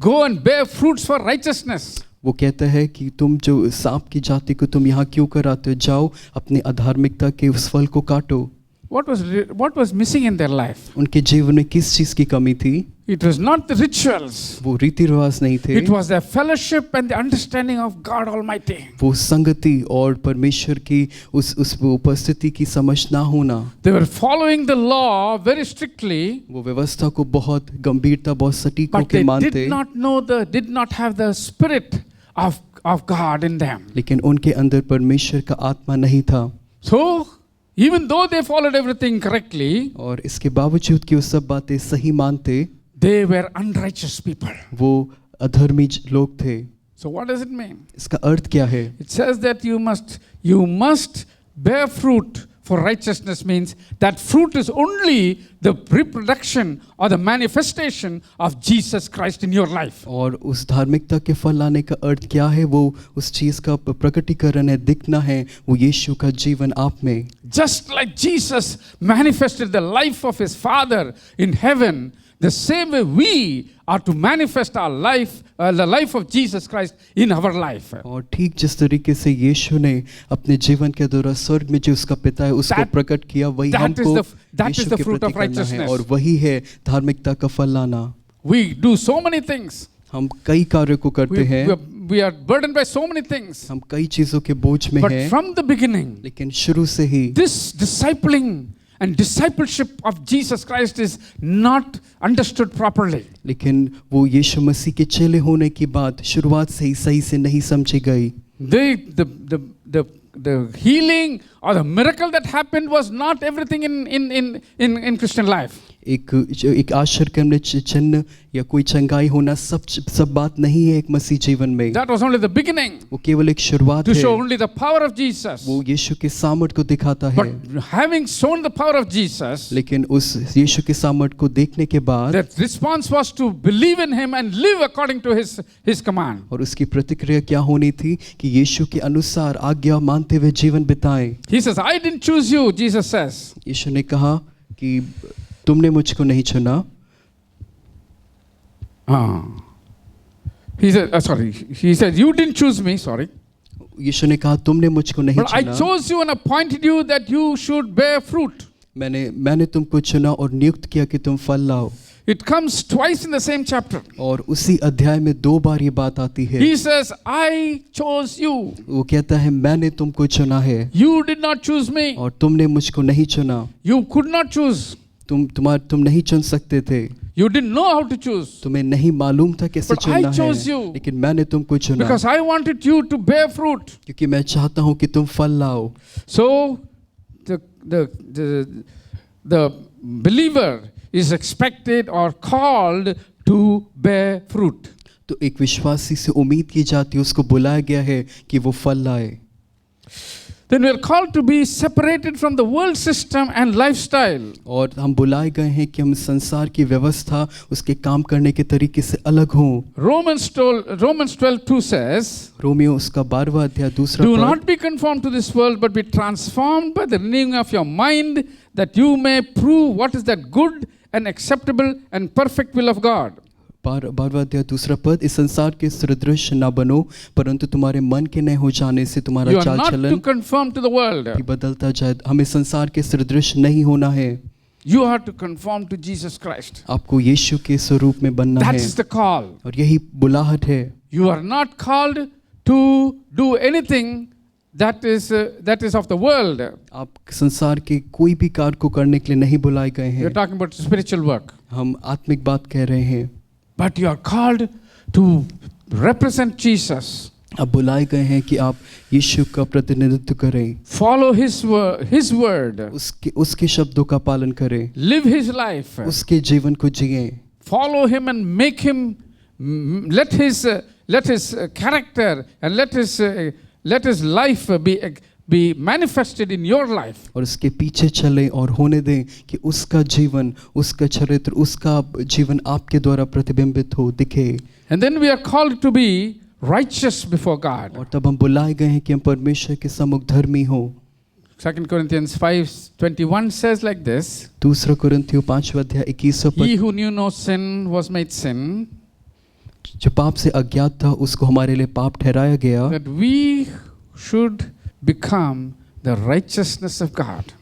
Go and bear fruits for righteousness. वो कहता है कि तुम जो सांप की जाति को तुम यहाँ क्यों कर आते हो, जाओ अपनी अधार्मिकता के उस फल को काटो। What was missing in their life? उनके जीवन में किस चीज की कमी थी? It was not the rituals. वो रीति रिवाज नहीं थे, It was their fellowship and the understanding of God Almighty. वो संगति और परमेश्वर की उस उपस्थिति की समझ ना होना। They were following the law very strictly, वो व्यवस्था को बहुत गंभीरता बहुत सटीक but होकर they मानते, did not have the spirit of God in them. लेकिन उनके अंदर परमेश्वर का आत्मा नहीं था। So even though they followed everything correctly, और इसके बावजूद कि वो सब बातें सही मानते, they were unrighteous people. वो अधर्मी लोग थे। So what does it mean? इसका अर्थ क्या है? It says that you must bear fruit for righteousness, means that fruit is only the reproduction or the manifestation of Jesus Christ in your life. और उस धार्मिकता के फल लाने का अर्थ क्या है? वो उस चीज का प्रकटीकरण है, दिखना है, वो यीशु का जीवन आप में। Just like Jesus manifested the life of his Father in heaven, the same way we are to manifest our life, the life of Jesus Christ in our life. और ठीक जिस तरीके से यीशु ने अपने जीवन के दौरान स्वर्ग में जो उसका पिता है उसको प्रकट किया, वही हमको यीशु के प्रति करना है, और वही है धार्मिकता का फल लाना। We do so many things. हम कई कार्यों को करते हैं। we are burdened by so many things. हम कई चीजों के बोझ में But हैं, from the beginning, लेकिन शुरू से ही this discipling and discipleship of Jesus Christ is not understood properly. लेकिन वो यीशु मसीह के चेले होने की बात शुरुआत से ही सही से नहीं समझी गई। The healing or the miracle that happened was not everything in Christian life. एक आश्चर्य करने चिन्ह या कोई चंगाई होना सब बात नहीं है एक मसीह जीवन में। That was only the beginning, वो केवल एक शुरुआत to show है, only the power of Jesus. वो यीशु के सामर्थ को दिखाता है। But having shown the power of Jesus, लेकिन उस यीशु के सामर्थ को देखने के बाद the response was to believe in him and live according to his command. और उसकी प्रतिक्रिया क्या होनी थी कि यीशु के अनुसार आज्ञा मानते हुए जीवन बिताएं। He says, I didn't choose you, Jesus says. यीशु ने कहा कि तुमने मुझको नहीं चुना। He said, you didn't choose me, sorry. यीशु ने कहा तुमने मुझको नहीं But I चुना, chose you and appointed you that you should bear fruit. मैंने तुमको चुना और नियुक्त किया कि तुम फल लाओ। It comes twice in the same chapter. और उसी अध्याय में 2 बार ये बात आती है। He says, I chose you. वो कहता है मैंने तुमको चुना है You did not choose me. और तुमने मुझको नहीं चुना। You could not choose. तुम नहीं चुन सकते थे, You didn't know how to choose. तुम्हें नहीं मालूम था कैसे But I चुनना chose है, you. लेकिन मैंने तुमको चुना Because I wanted you to bear fruit. क्योंकि मैं चाहता हूँ कि तुम फल लाओ। So the believer is expected or called to bear fruit. तो एक विश्वासी से उम्मीद की जाती है, उसको बुलाया गया है कि वो फल लाए। Then we are called to be separated from the world system and lifestyle. और हम बुलाए गए हैं कि हम संसार की व्यवस्था, उसके काम करने के तरीके से अलग हों। Romans 12:2 says, रोमियो उसका 12वां अध्याय दूसरा do पद, not be conformed to this world, but be transformed by the renewing of your mind, that you may prove what is that good and acceptable and perfect will of God. 12वां अध्याय दूसरा पद, इस संसार के सदृश न बनो, परंतु तुम्हारे मन के नए हो जाने से You तुम्हारा are चाल not to चलन conform to the world. भी बदलता जाए। हमें संसार के सदृश नहीं होना है, You are to conform to Jesus Christ. आपको यीशु के स्वरूप में बनना है, That's the call. और यही बुलाहट है। You are not called to do anything that is of the world. आप संसार के कोई भी कार्य को करने के लिए नहीं बुलाए गए We are हैं। talking about spiritual work. हम आत्मिक बात कह रहे हैं। But you are called to represent Jesus. आप बुलाए गए हैं कि आप यीशु का प्रतिनिधित्व करें, Follow his word. उसके शब्दों का पालन करें, Live his life. उसके जीवन को जिएं, Follow him and make him, let his character and let his life be manifested in your life. और उसके पीछे चलें और होने दें कि उसका जीवन, उसका चरित्र, उसका जीवन आपके द्वारा प्रतिबिंबित हो, दिखे। And then we are called to be righteous before God. और तब हम बुलाए गए हैं कि हम परमेश्वर के सम्मुख धर्मी हो। 2 Corinthians 5:21 says like this, 2 कुरिन्थियों 5वां अध्याय 21वां पद, He who knew no sin was made sin, जो पाप से अज्ञात था उसको हमारे लिए पाप ठहराया गया, that we should become the righteousness of God.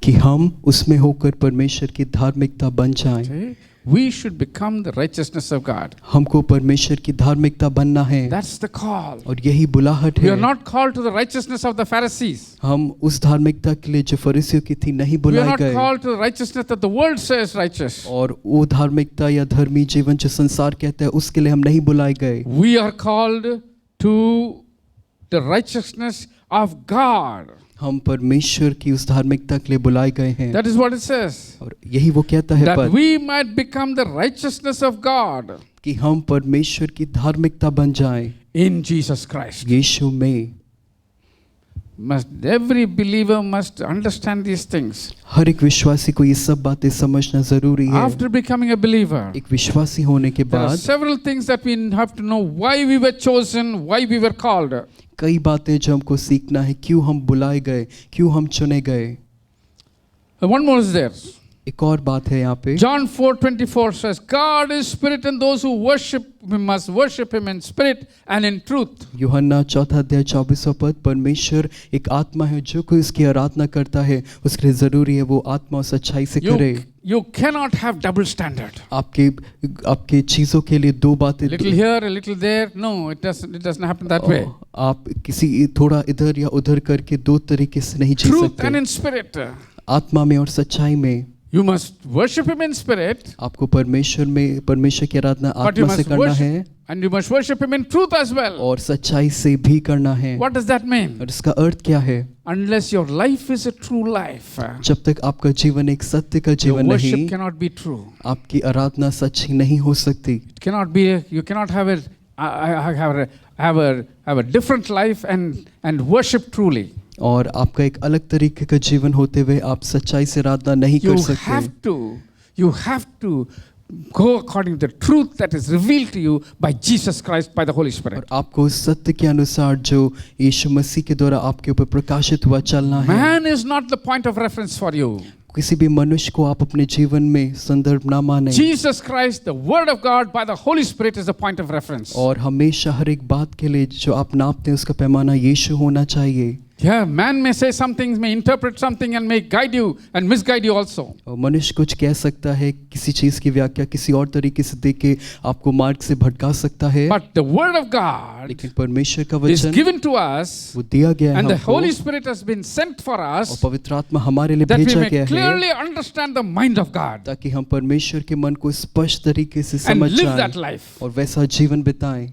कि हम उसमें होकर परमेश्वर की धार्मिकता बन जाएं। Okay? We should become the righteousness of God. हमको परमेश्वर की धार्मिकता बनना है, That's the call. और यही बुलाहट We are है। not called to the righteousness of the Pharisees. हम उस धार्मिकता के लिए जो फरीसियों की थी नहीं We are बुलाए not गए, called to the righteousness that the world says righteous. और वो धार्मिकता या धर्मी जीवन जो संसार कहता है उसके लिए हम नहीं बुलाए गए। We are called to the righteousness of God. हम परमेश्वर की उस धार्मिकता के लिए बुलाए गए हैं, That is what it says. और यही वो कहता है That पद, we might become the righteousness of God कि हम परमेश्वर की धार्मिकता बन जाएं in Jesus Christ. यीशु में। Every believer must understand these things. हर एक विश्वासी को ये सब बातें समझना जरूरी है। After becoming a believer, एक विश्वासी होने के there are बाद several things that we have to know why we were chosen, why we were called. कई बातें जो हमको सीखना है, क्यों हम बुलाए गए, क्यों हम चुने गए। One more is there. एक और बात है यहाँ पे, John 4:24 says, God is spirit and those who worship him must worship him in spirit and in truth. यूहन्ना 4:24 पद, परमेश्वर एक आत्मा है, जो कोई उसकी आराधना करता है उसके लिए जरूरी है वो आत्मा और सच्चाई से करे। You cannot have double standard. आपके चीजों के लिए दो बातें, Little here, a little there. No, it doesn't happen that way. आप किसी थोड़ा इधर या उधर करके दो तरीके से नहीं जी Truth and सकते। in spirit. आत्मा में और सच्चाई में You must worship him in spirit, आपको परमेश्वर की आराधना but you आत्मा से must करना worship, है and you must worship him in truth as well. और सच्चाई से भी करना है। What does that mean? और इसका अर्थ क्या है? Unless your life is a true life, जब तक आपका जीवन एक सत्य का your जीवन worship नहीं, cannot be true. आपकी आराधना सच्ची नहीं हो सकती। It cannot be. You cannot have a different life and worship truly. और आपका एक अलग तरीके का जीवन होते हुए आप सच्चाई से आराधना नहीं कर सकते। You have to go according to the truth that is revealed to you by Jesus Christ by the Holy और Spirit. आपको सत्य के अनुसार जो यीशु मसीह के द्वारा आपके ऊपर प्रकाशित हुआ चलना है। Man is not the point of reference for you. किसी भी मनुष्य को आप अपने जीवन में संदर्भ ना माने। Jesus Christ, the Word of God by the Holy Spirit is the point of reference. और हमेशा हर एक बात के लिए जो आप नापते हैं उसका पैमाना यीशु होना चाहिए। Yeah, man may say some things, may interpret something and may guide you and misguide you also. और मनुष्य कुछ कह सकता है, किसी चीज की व्याख्या किसी और तरीके से देके आपको मार्ग से भटका सकता है। But the Word of God लेकिन परमेश्वर का is वचन given to us, वो दिया गया है and the हमको, Holy Spirit has been sent for और us पवित्र आत्मा हमारे लिए that we भेजा may गया है clearly understand the mind of God ताकि हम परमेश्वर के मन को स्पष्ट तरीके से and समझ live that जाएं life. और वैसा जीवन बिताएं।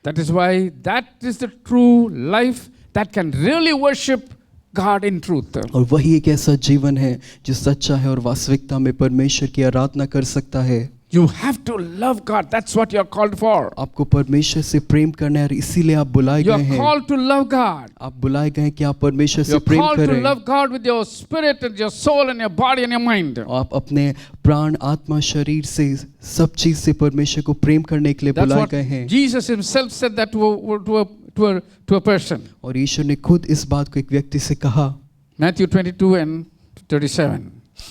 That is why that is the true life that can really worship God in truth. और वही एक ऐसा जीवन है जो सच्चा है और वास्तविकता में परमेश्वर की आराधना कर सकता है। You have to love God. That's what you are called for. आपको परमेश्वर से प्रेम करना है और इसीलिए आप बुलाए You गए are हैं। called to love God. आप बुलाए गए हैं कि आप परमेश्वर You से are प्रेम called to करें। love God with your spirit and your soul and your body and your mind. आप अपने प्राण, आत्मा, शरीर से सब चीज से परमेश्वर को प्रेम करने के लिए That's बुलाए what गए हैं। Jesus himself said that to a person. और यीशु ने खुद इस बात को एक व्यक्ति से कहा। Matthew 22 and 37.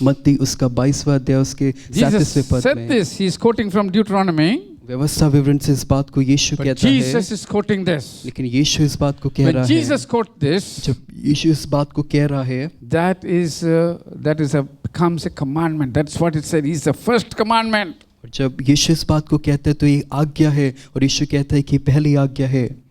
मत्ती उसका 22वां अध्याय उसके 37वें Jesus पद said में this. He is quoting from Deuteronomy. व्यवस्था विवरण से इस बात को यीशु But कहता है, Jesus is quoting this. लेकिन यीशु इस बात को कह When रहा Jesus है, quote this, जब यीशु इस बात को कह रहा है, becomes a commandment. That's what it said. He's the first commandment. और जब यीशु इस बात को कहता है तो ये आज्ञा है और यीशु कहता है कि पहली आज्ञा है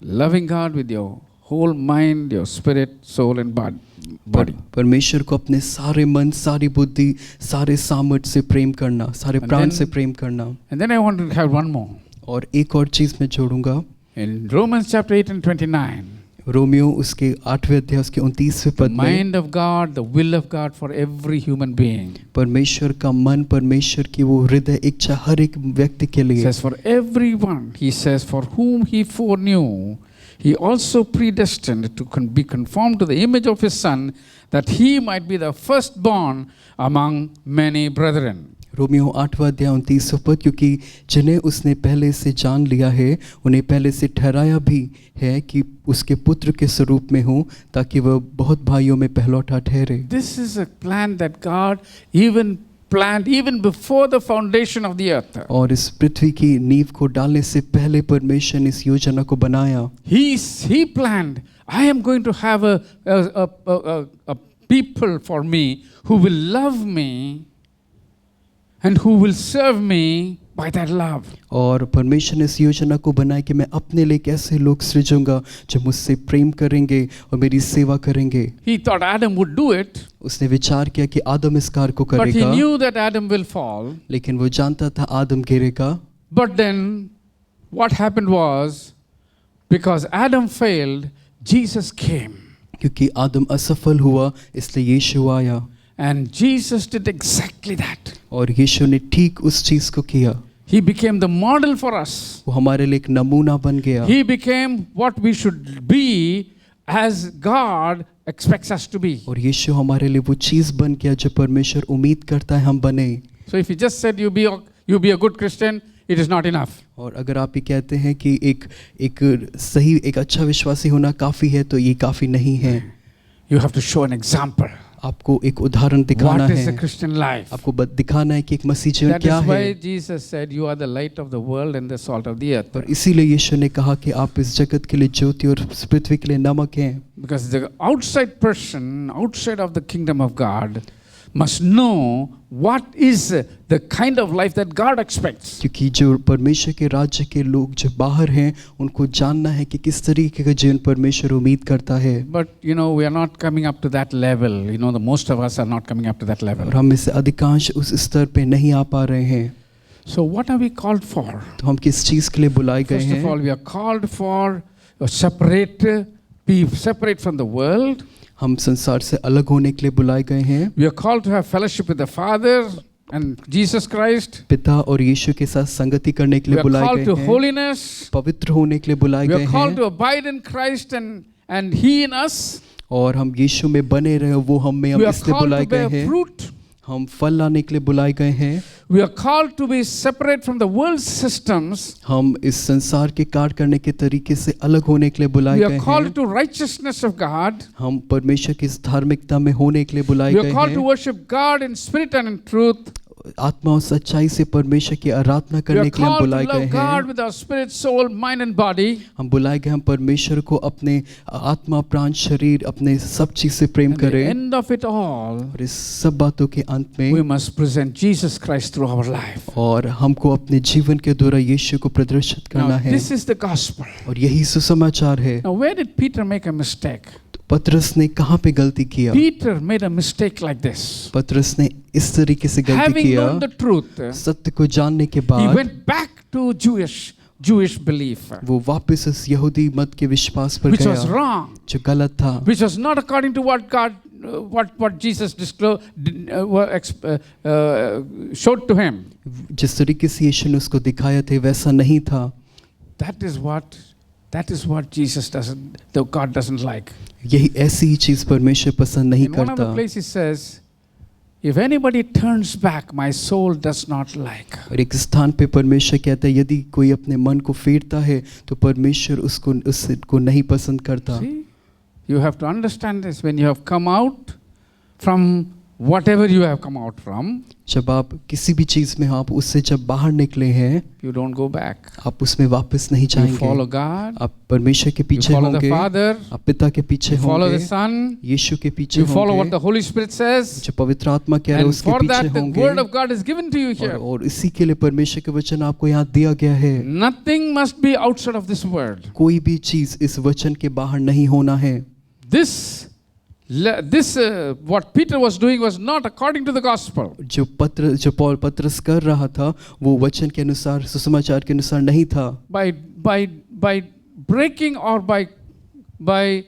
Loving God with your whole mind, your spirit, soul and body. परमेश्वर को अपने सारे मन, सारी बुद्धि, सारे सामर्थ्य से प्रेम करना, सारे And प्राण then- से प्रेम करना। And then I want to have one more. और एक और चीज मैं जोड़ूंगा, In Romans chapter 8 and 29, Romeo उसके 8वें अध्याय उसके 29वें the पद में mind of God, the will of God for every human being. परमेश्वर का मन, परमेश्वर की वो हृदय इच्छा हर एक व्यक्ति के It लिए, says for everyone, he says, for whom he foreknew, he also predestined to be conformed to the image of his son, that he might be the firstborn among many brethren. रोमियो 8वां अध्याय 29वां पद, क्योंकि जिन्हें उसने पहले से जान लिया है उन्हें पहले से ठहराया भी है कि उसके पुत्र के स्वरूप में हो, ताकि वह बहुत भाइयों में पहलौठा ठहरे। This is a plan that God even planned even before the foundation of the earth. और इस पृथ्वी की नींव को डालने से पहले परमेश्वर ने इस योजना को बनाया। He planned, I am going to have a people for me who will love me and who will serve me by that love. और परमेश्वर ने इस योजना को बनाया कि मैं अपने लिए कैसे लोग सृजूंगा जो मुझसे प्रेम करेंगे और मेरी सेवा करेंगे। He thought Adam would do it, उसने विचार किया कि आदम इस कार्य को but he करेगा, knew that Adam will fall. लेकिन वो जानता था आदम गिरेगा। But then what happened was, because Adam failed, Jesus came. क्योंकि आदम असफल हुआ इसलिए यीशु आया, And Jesus did exactly that. और यीशु ने ठीक उस चीज को किया। He became the model for us. वो हमारे लिए एक नमूना बन गया। He became what we should be as God expects us to be. और यीशु हमारे लिए वो चीज बन गया जो परमेश्वर उम्मीद करता है हम बने। So if he just said you be a good Christian, it is not enough. और अगर आप ये कहते हैं कि एक सही, एक अच्छा विश्वासी होना काफी है, तो ये काफी नहीं है। You have to show an example. आपको एक उदाहरण दिखाना What is है, the Christian life? आपको दिखाना है कि एक मसीह जीवन That क्या is why है। Jesus said, "You are the light of the world and the salt of the earth." और इसीलिए यीशु ने कहा कि आप इस जगत के लिए ज्योति और इस पृथ्वी के लिए नमक हैं। Because the outside person, outside of the kingdom of God, must know what is the kind of life that God expects. क्योंकि जो परमेश्वर के राज्य के लोग जो बाहर हैं उनको जानना है कि किस तरीके का जीवन परमेश्वर उम्मीद करता है। But you know, we are not coming up to that level. You know, the most of us are not coming up to that level. और हम में से अधिकांश उस स्तर पे नहीं आ पा रहे हैं। So what are we called for? तो हम किस चीज के लिए बुलाए गए First of हैं? all, we are called for be separate from the world. हम संसार से अलग होने के लिए बुलाए गए हैं। We are called to have fellowship with the Father and Jesus Christ. पिता और यीशु के साथ संगति करने के We लिए are बुलाए called to गए हैं। holiness. पवित्र होने के लिए बुलाए We गए are called हैं to abide in Christ and He in us. और हम यीशु में बने रहे, वो हम में हम We are इसलिए called बुलाए to गए bear हैं। fruit. हम फल लाने के लिए बुलाए गए हैं। We are called to be separate from the world's systems. हम इस संसार के कार्य करने के तरीके से अलग होने के लिए बुलाए We गए are called हैं। to righteousness of God. हम परमेश्वर की इस धार्मिकता में होने के लिए बुलाए We गए are called to हैं। worship God in spirit and in truth. आत्मा और सच्चाई से परमेश्वर की आराधना We are करने के लिए हम called to बुलाए गए love God हैं। with our spirit, soul, mind and body. हम बुलाए गए हम परमेश्वर को अपने आत्मा, प्राण, शरीर, अपने सब चीज से प्रेम At the करें। end of it all, और इस सब बातों के अंत we में must present Jesus Christ through our life. और हमको अपने जीवन के द्वारा यीशु को प्रदर्शित करना Now, है। this is the gospel. और यही सुसमाचार है। Now, where did Peter make a mistake? पतरस ने कहाँ पे गलती किया? Peter made a mistake like this. पतरस ने इस तरीके से गलती Having किया, known the truth, सत्य को जानने के he बाद went back to Jewish belief, वो वापस उस यहूदी मत के विश्वास पर which was गया wrong, जो गलत था, which was not according to what God, what Jesus showed to him. जिस तरीके से यीशु ने उसको दिखाया था वैसा नहीं था। That is what Jesus doesn't, though God doesn't like. यही ऐसी ही चीज परमेश्वर पसंद नहीं In one of the करता। places says, if anybody turns back, my soul does not like. और एक स्थान पे परमेश्वर कहता है यदि कोई अपने मन को फेरता है तो परमेश्वर उसको नहीं पसंद करता। See, you have to understand this. When you have come out from whatever you have come out from, जब आप किसी भी चीज में आप उससे जब बाहर निकले हैं you don't go back. आप उसमें वापस नहीं You follow जाएंगे। God, आप परमेश्वर के you पीछे follow the होंगे, Father, आप पिता के पीछे you follow the होंगे, Son, यीशु के पीछे you follow what the होंगे, Holy Spirit says, जो पवित्र आत्मा कह रहा है and उसके for पीछे that the होंगे। word of God is given to you here. और इसी के लिए परमेश्वर के वचन आपको यहाँ दिया गया है। Nothing must be outside of this word. कोई भी चीज इस वचन के बाहर नहीं होना है। This what Peter was doing was not according to the gospel. जो पौल पतरस कर रहा था वो वचन के अनुसार, सुसमाचार के अनुसार नहीं था। By breaking or by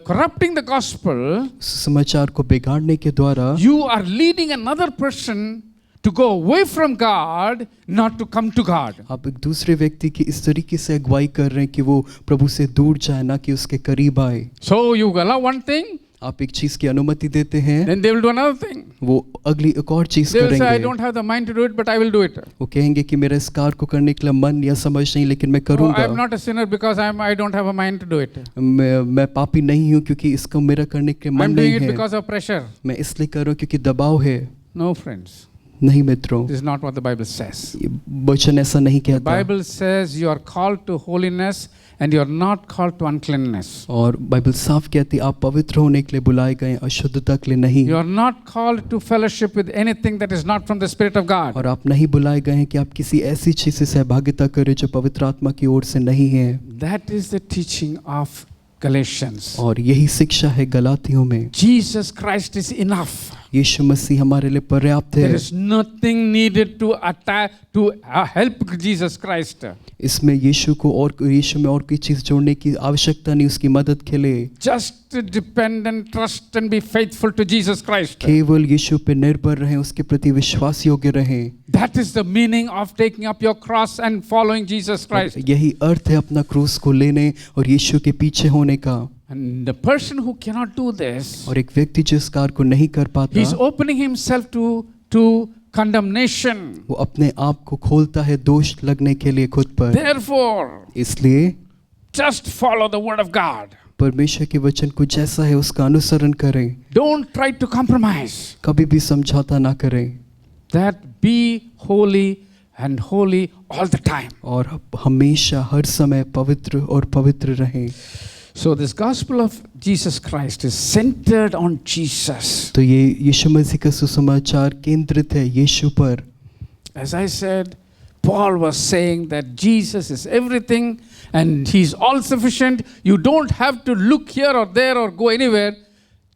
corrupting the gospel, सुसमाचार को बिगाड़ने के द्वारा you are leading another person to go away from God, not to come to God. आप एक दूसरे व्यक्ति की इस तरीके से अगुवाई कर रहे हैं कि वो प्रभु से दूर जाए, ना कि उसके करीब आए। So you allow one thing, आप एक चीज की अनुमति देते हैं, then they will do another thing. वो अगली एक और चीज They will say, I करेंगे। don't have the mind to do it, but I will do it. वो कहेंगे कि मेरा इस कार्य को करने के लिए मन या समझ नहीं, लेकिन मैं Oh, I am करूंगा। not a sinner because I don't have a mind to do it. मैं पापी नहीं हूँ क्योंकि इसको मेरा करने के लिए I मन am नहीं doing it है। because of pressure. मैं इसलिए कर रहा हूँ क्योंकि दबाव है। No, friends. नहीं मित्रों, This is not what the Bible says. ये वचन ऐसा नहीं The कहता। Bible says you are called to holiness and you are not called to uncleanness. और बाइबल साफ कहती है आप पवित्र होने के लिए बुलाए गए, अशुद्धता के लिए नहीं। You are not called to fellowship with anything that is not from the Spirit of God. और आप नहीं बुलाए गए हैं कि आप किसी ऐसी चीज से सहभागिता करें जो पवित्र आत्मा की ओर से नहीं है। That is the teaching of Galatians. और यही शिक्षा है गलातियों में। Jesus Christ is enough. यीशु मसीह हमारे लिए पर्याप्त There है। is nothing needed to help Jesus Christ. इसमें यीशु में और कोई चीज जोड़ने की आवश्यकता नहीं, उसकी मदद के लिए। Just depend and trust and be faithful to Jesus Christ. केवल यीशु पे निर्भर रहें, उसके प्रति विश्वास योग्य रहें। That is the meaning of taking up your cross and following Jesus Christ. यही अर्थ है अपना क्रूस को लेने और यीशु के पीछे होने का। And the person who cannot do this, और एक व्यक्ति जो इस कार्य को नहीं कर पाता, he is opening himself to condemnation. वो अपने आप को खोलता है दोष लगने के लिए खुद पर। Therefore, इसलिए just follow the word of God. परमेश्वर के वचन को जैसा है उसका अनुसरण करें, Don't try to compromise. कभी भी समझौता ना करें, That be holy and holy all the time. और हमेशा हर समय पवित्र और पवित्र रहें। So this gospel of Jesus Christ is centered on Jesus. तो ये यीशु मसीह का सुसमाचार केंद्रित है यीशु पर। As I said, Paul was saying that Jesus is everything and he's all sufficient. You don't have to look here or there or go anywhere.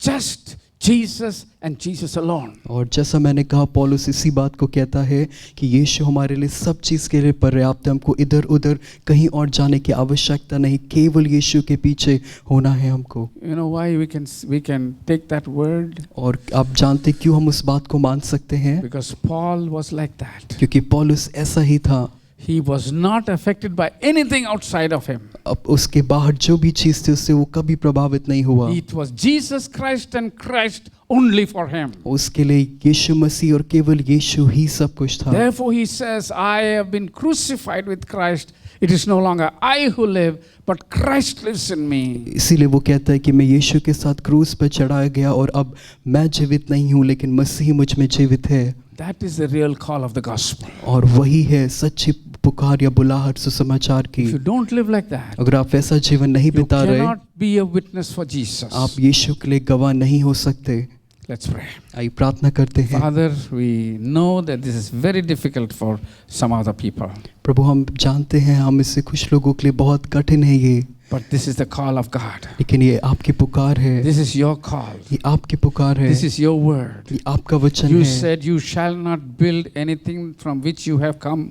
Just Jesus and Jesus alone. और जैसा मैंने कहा, पौलुस इसी बात को कहता है कि यीशु हमारे लिए सब चीज़ के लिए पर्याप्त है, हमको इधर उधर कहीं और जाने की आवश्यकता नहीं, केवल यीशु के पीछे होना है हमको। You know why we can take that word? और आप जानते क्यों हम उस बात को मान सकते हैं? Because Paul was like that. क्योंकि पौलुस ऐसा ही था। He was not affected by anything outside of him. अब उसके बाहर जो भी चीज़ थी उससे वो कभी प्रभावित नहीं हुआ। It was Jesus Christ and Christ only for him. उसके लिए यीशु मसीह और केवल यीशु ही सब कुछ था। Therefore he says, I have been crucified with Christ. It is no longer I who live, but Christ lives in me. इसीलिए वो कहता है कि मैं यीशु के साथ क्रूस पर चढ़ाया गया और अब मैं जीवित नहीं हूँ लेकिन मसीह मुझ में जीवित है। That is the real call of the gospel. और वही है सच्ची पुकार या बुलाहट सुसमाचार की। If you don't live like that, अगर आप वैसा जीवन नहीं you बिता रहे, cannot be a witness for Jesus. आप यीशु के लिए गवाह नहीं हो सकते। Let's pray. आइए प्रार्थना करते हैं। Father, we know that this is very difficult for some other people. प्रभु, हम जानते हैं हम इससे कुछ लोगों के लिए बहुत कठिन है ये, But this is the call of God. लेकिन ये आपकी पुकार है, This is your call. ये आपकी पुकार है, This is your word. ये आपका वचन You है। said you shall not build anything from which you have come.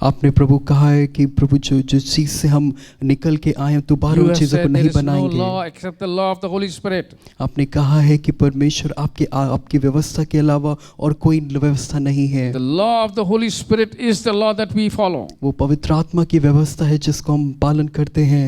आपने प्रभु कहा है कि प्रभु जो जो चीज से हम निकल के आए दोबारा You उन have चीजों को said there नहीं is no बनाएंगे। law except the law of the Holy Spirit. आपने कहा है कि परमेश्वर आपकी व्यवस्था के अलावा और कोई व्यवस्था नहीं है। The law of the Holy Spirit is the law that we follow. वो पवित्र आत्मा की व्यवस्था है जिसको हम पालन करते हैं।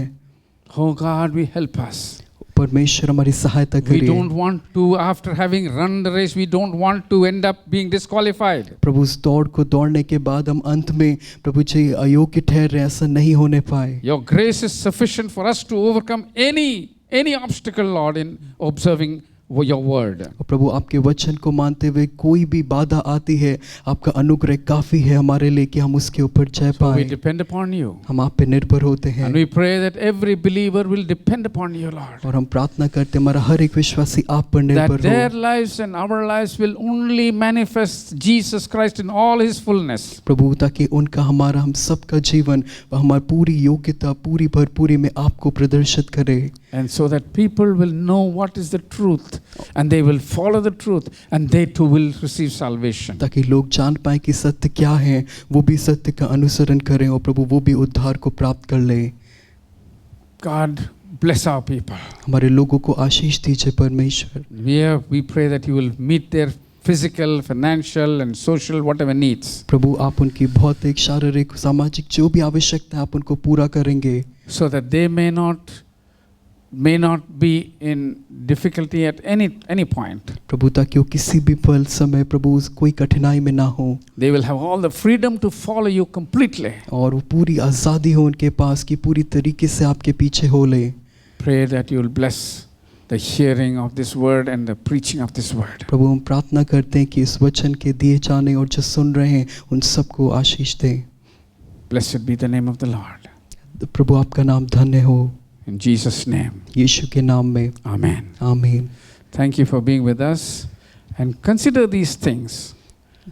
Oh God, we help us. परमेश्वर हमारी सहायता We करिए। don't want to, after having run the race, we don't want to end up being disqualified. प्रभु उस दौड़ को दौड़ने के बाद हम अंत में प्रभु जी अयोग्य ठहरे, ऐसा नहीं होने पाए। Your grace is sufficient for us to overcome any obstacle, Lord, in observing your word. और प्रभु आपके वचन को मानते हुए कोई भी बाधा आती है, आपका अनुग्रह काफी है हमारे लिए कि हम उसके ऊपर जय So we पाएं। depend upon you. हम आप पे निर्भर होते हैं And we pray that every believer will depend upon you, Lord. और हम प्रार्थना करते हैं हमारा हर एक विश्वासी आप पर That निर्भर their हो। lives and our lives will only manifest Jesus Christ in all his fullness. प्रभु ताकि उनका हमारा हम सबका जीवन व हमारी पूरी योग्यता पूरी भरपूरी में आपको प्रदर्शित करे। And so that people will know what is the truth and they will follow the truth and they too will receive salvation. ताकि लोग जान पाए कि सत्य क्या है, वो भी सत्य का अनुसरण करें और प्रभु वो भी उद्धार को प्राप्त कर ले। God bless our people. हमारे लोगों को आशीष दीजिए परमेश्वर। We pray that you will meet their physical, financial and social whatever needs. प्रभु आप उनकी भौतिक, शारीरिक, सामाजिक जो भी आवश्यकता है आप उनको पूरा करेंगे, So that they may not be in difficulty at any point. प्रभु ताकि वो किसी भी पल समय प्रभु कोई कठिनाई में ना हो They will have all the freedom to follow you completely. और वो पूरी आज़ादी हो उनके पास कि पूरी तरीके से आपके पीछे हो ले। Pray that you will bless the hearing of this word and the preaching of this word. प्रभु हम प्रार्थना करते हैं कि इस वचन के दिए जाने और जो सुन रहे हैं उन सबको आशीष दें। Blessed be the name of the Lord. प्रभु आपका नाम धन्य हो, In Jesus' name. यीशु के नाम में Amen. आमीन। Thank you for being with us and consider these things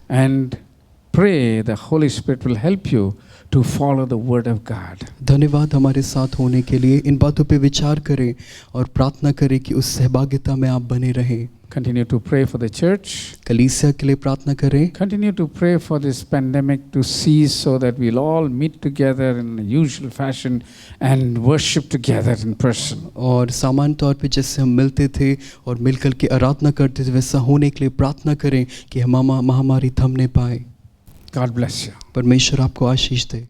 and pray the Holy Spirit will help you to follow the word of God. धन्यवाद हमारे साथ होने के लिए। इन बातों पे विचार करें और प्रार्थना करें कि उस सहभागिता में आप बने रहें। Continue to pray for the church. कलीसिया के लिए प्रार्थना करें। Continue to pray for this pandemic to cease so that we'll all meet together in the usual fashion and worship together in person. और सामान्य तौर पे जैसे हम मिलते थे और मिलकर के आराधना करते थे वैसा होने के लिए प्रार्थना करें कि हम महामारी थमने पाए। God bless you. परमेश्वर आपको आशीष दे।